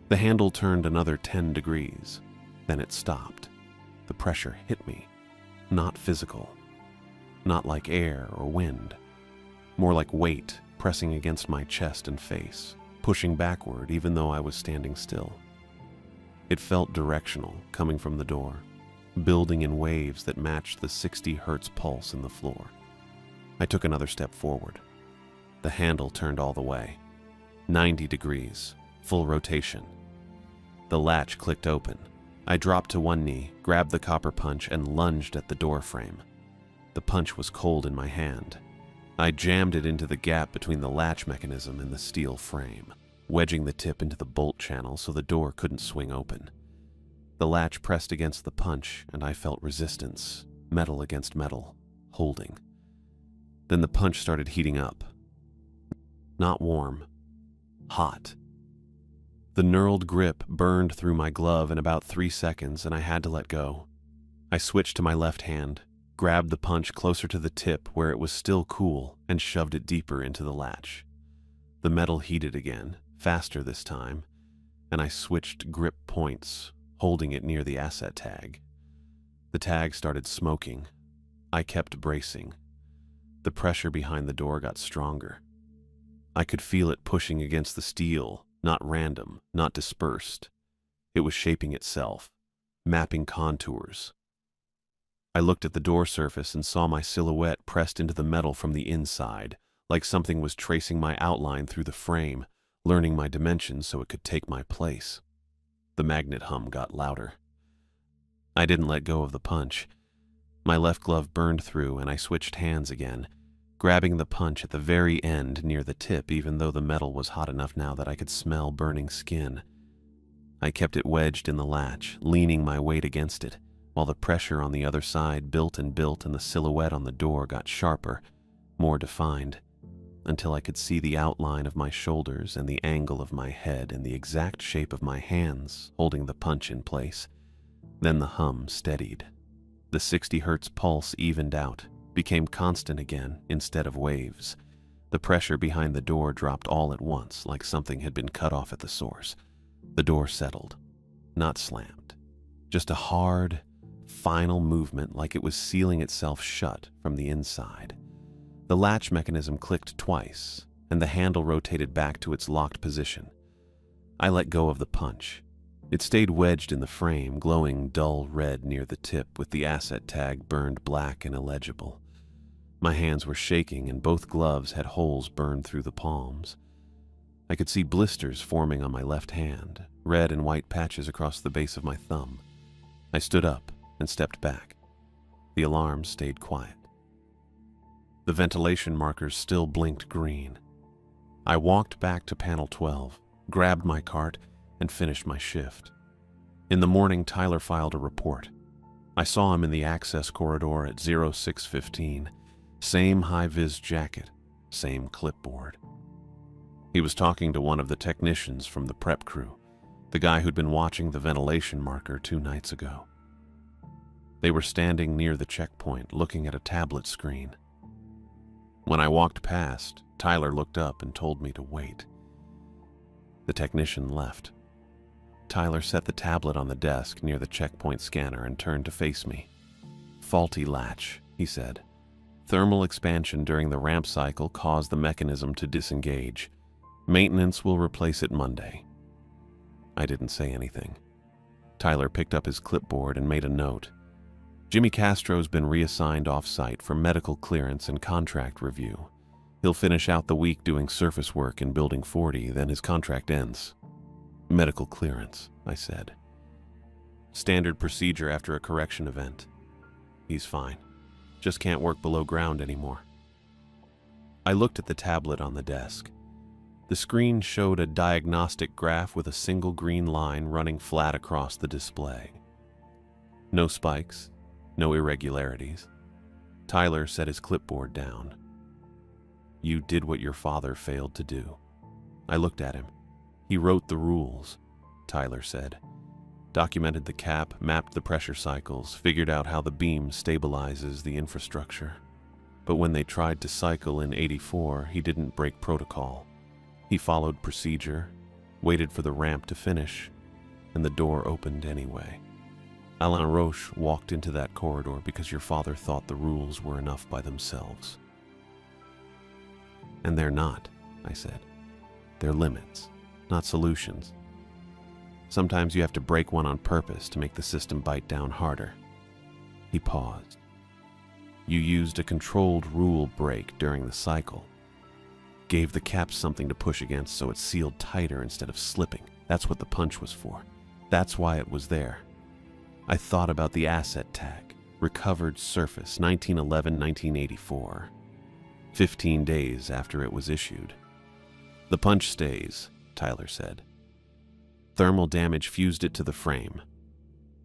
[SPEAKER 1] The handle turned another 10 degrees. Then it stopped. The pressure hit me. Not physical. Not like air or wind. More like weight pressing against my chest and face, pushing backward even though I was standing still. It felt directional, coming from the door, building in waves that matched the 60 hertz pulse in the floor. I took another step forward. The handle turned all the way. 90 degrees, full rotation. The latch clicked open. I dropped to one knee, grabbed the copper punch, and lunged at the door frame. The punch was cold in my hand. I jammed it into the gap between the latch mechanism and the steel frame, wedging the tip into the bolt channel so the door couldn't swing open. The latch pressed against the punch, and I felt resistance, metal against metal, holding. Then the punch started heating up. Not warm, hot. The knurled grip burned through my glove in about 3 seconds, and I had to let go. I switched to my left hand, grabbed the punch closer to the tip where it was still cool, and shoved it deeper into the latch. The metal heated again, faster this time, and I switched grip points, holding it near the asset tag. The tag started smoking. I kept bracing. The pressure behind the door got stronger. I could feel it pushing against the steel, not random, not dispersed. It was shaping itself, mapping contours. I looked at the door surface and saw my silhouette pressed into the metal from the inside, like something was tracing my outline through the frame, learning my dimensions so it could take my place. The magnet hum got louder. I didn't let go of the punch. My left glove burned through, and I switched hands again, grabbing the punch at the very end near the tip, even though the metal was hot enough now that I could smell burning skin. I kept it wedged in the latch, leaning my weight against it, while the pressure on the other side built and the silhouette on the door got sharper, more defined, until I could see the outline of my shoulders and the angle of my head and the exact shape of my hands holding the punch in place. Then the hum steadied. The 60 hertz pulse evened out, became constant again instead of waves. The pressure behind the door dropped all at once, like something had been cut off at the source. The door settled, not slammed. Just a hard, final movement like it was sealing itself shut from the inside. The latch mechanism clicked twice, and the handle rotated back to its locked position. I let go of the punch. It stayed wedged in the frame, glowing dull red near the tip with the asset tag burned black and illegible. My hands were shaking and both gloves had holes burned through the palms. I could see blisters forming on my left hand, red and white patches across the base of my thumb. I stood up and stepped back. The alarm stayed quiet. The ventilation markers still blinked green. I walked back to panel 12, grabbed my cart, and finished my shift. In the morning, Tyler filed a report. I saw him in the access corridor at 0615. Same high-vis jacket, same clipboard. He was talking to one of the technicians from the prep crew, the guy who'd been watching the ventilation marker 2 nights ago. They were standing near the checkpoint, looking at a tablet screen. When I walked past, Tyler looked up and told me to wait. The technician left. Tyler set the tablet on the desk near the checkpoint scanner and turned to face me. "Faulty latch," he said. "Thermal expansion during the ramp cycle caused the mechanism to disengage. Maintenance will replace it Monday." I didn't say anything. Tyler picked up his clipboard and made a note. "Jimmy Castro's been reassigned off-site for medical clearance and contract review. He'll finish out the week doing surface work in Building 40, then his contract ends." "Medical clearance," I said. "Standard procedure after a correction event. He's fine. Just can't work below ground anymore." I looked at the tablet on the desk. The screen showed a diagnostic graph with a single green line running flat across the display. No spikes, no irregularities. Tyler set his clipboard down. "You did what your father failed to do." I looked at him. "He wrote the rules," Tyler said. "Documented the cap, mapped the pressure cycles, figured out how the beam stabilizes the infrastructure. But when they tried to cycle in 84, he didn't break protocol. He followed procedure, waited for the ramp to finish, and the door opened anyway. Alain Roche walked into that corridor because your father thought the rules were enough by themselves." "And they're not," I said. "They're limits, not solutions. Sometimes you have to break one on purpose to make the system bite down harder." He paused. "You used a controlled rule break during the cycle. Gave the cap something to push against so it sealed tighter instead of slipping. That's what the punch was for. That's why it was there. I thought about the asset tag. Recovered surface, 1911-1984. 15 days after it was issued. The punch stays," Tyler said. "Thermal damage fused it to the frame.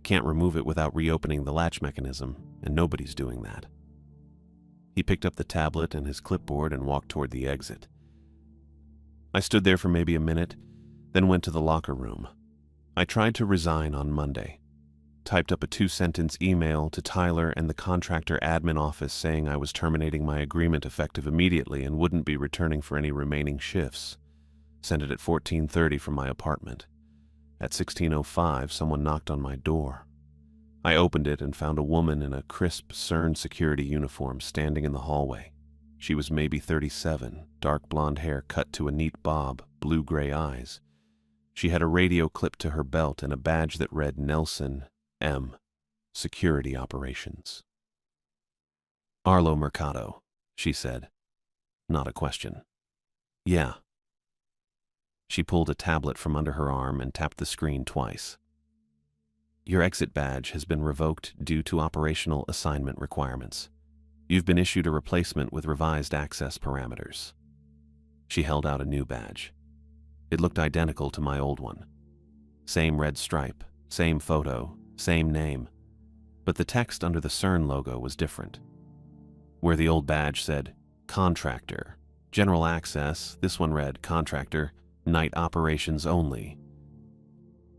[SPEAKER 1] Can't remove it without reopening the latch mechanism, and nobody's doing that." He picked up the tablet and his clipboard and walked toward the exit. I stood there for maybe a minute, then went to the locker room. I tried to resign on Monday. Typed up a 2-sentence email to Tyler and the contractor admin office saying I was terminating my agreement effective immediately and wouldn't be returning for any remaining shifts. Sent it at 14:30 from my apartment. At 16:05, someone knocked on my door. I opened it and found a woman in a crisp CERN security uniform standing in the hallway. She was maybe 37, dark blonde hair cut to a neat bob, blue-gray eyes. She had a radio clipped to her belt and a badge that read Nelson M. Security Operations. "Arlo Mercado," she said. Not a question. "Yeah." She pulled a tablet from under her arm and tapped the screen twice. "Your exit badge has been revoked due to operational assignment requirements. You've been issued a replacement with revised access parameters." She held out a new badge. It looked identical to my old one. Same red stripe, same photo, same name. But the text under the CERN logo was different. Where the old badge said, "Contractor, General Access," this one read, "Contractor, Night Operations Only."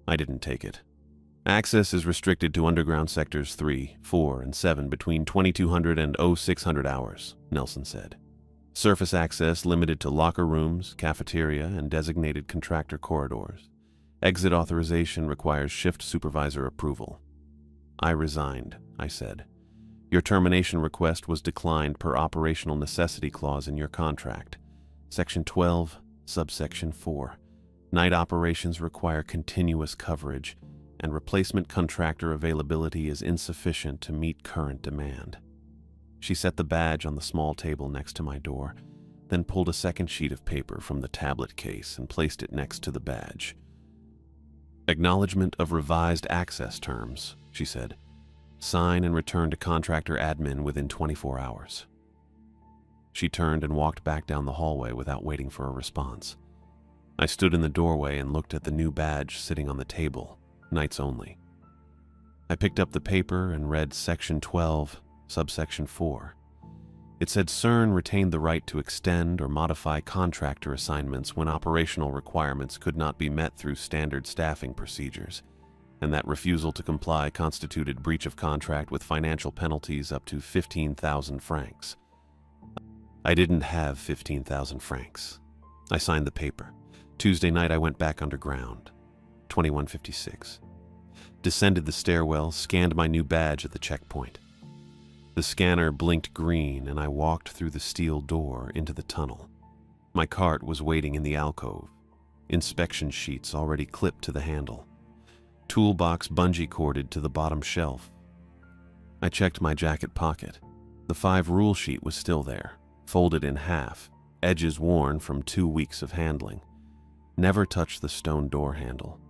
[SPEAKER 1] I didn't take it. Access is restricted to underground sectors 3, 4, and 7 between 2200 and 0600 hours, Nelson said. Surface access limited to locker rooms, cafeteria, and designated contractor corridors. Exit authorization requires shift supervisor approval. I resigned, I said. Your termination request was declined per operational necessity clause in your contract. Section 12, subsection 4. Night operations require continuous coverage, and replacement contractor availability is insufficient to meet current demand. She set the badge on the small table next to my door, then pulled a second sheet of paper from the tablet case and placed it next to the badge. Acknowledgement of revised access terms, she said. Sign and return to contractor admin within 24 hours. She turned and walked back down the hallway without waiting for a response. I stood in the doorway and looked at the new badge sitting on the table, nights only. I picked up the paper and read Section 12, subsection 4. It said CERN retained the right to extend or modify contractor assignments when operational requirements could not be met through standard staffing procedures, and that refusal to comply constituted breach of contract with financial penalties up to 15,000 francs. I didn't have 15,000 francs. I signed the paper. Tuesday night I went back underground. 2156. Descended the stairwell, scanned my new badge at the checkpoint. The scanner blinked green and I walked through the steel door into the tunnel. My cart was waiting in the alcove. Inspection sheets already clipped to the handle. Toolbox bungee corded to the bottom shelf. I checked my jacket pocket. The 5 rule sheet was still there, folded in half, edges worn from 2 weeks of handling. Never touch the stone door handle.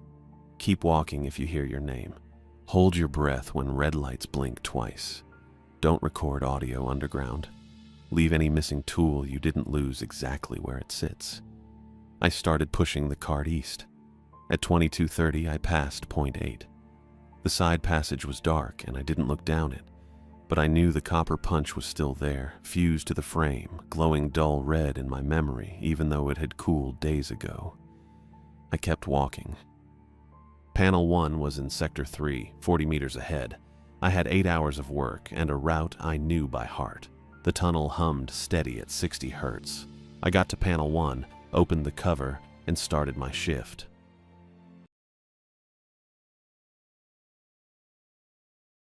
[SPEAKER 1] Keep walking if you hear your name. Hold your breath when red lights blink twice. Don't record audio underground. Leave any missing tool you didn't lose exactly where it sits. I started pushing the cart east. At 22:30, I passed point 8. The side passage was dark and I didn't look down it, but I knew the copper punch was still there, fused to the frame, glowing dull red in my memory, even though it had cooled days ago. I kept walking. Panel 1 was in Sector 3, 40 meters ahead. I had 8 hours of work and a route I knew by heart. The tunnel hummed steady at 60 hertz. I got to Panel 1, opened the cover, and started my shift.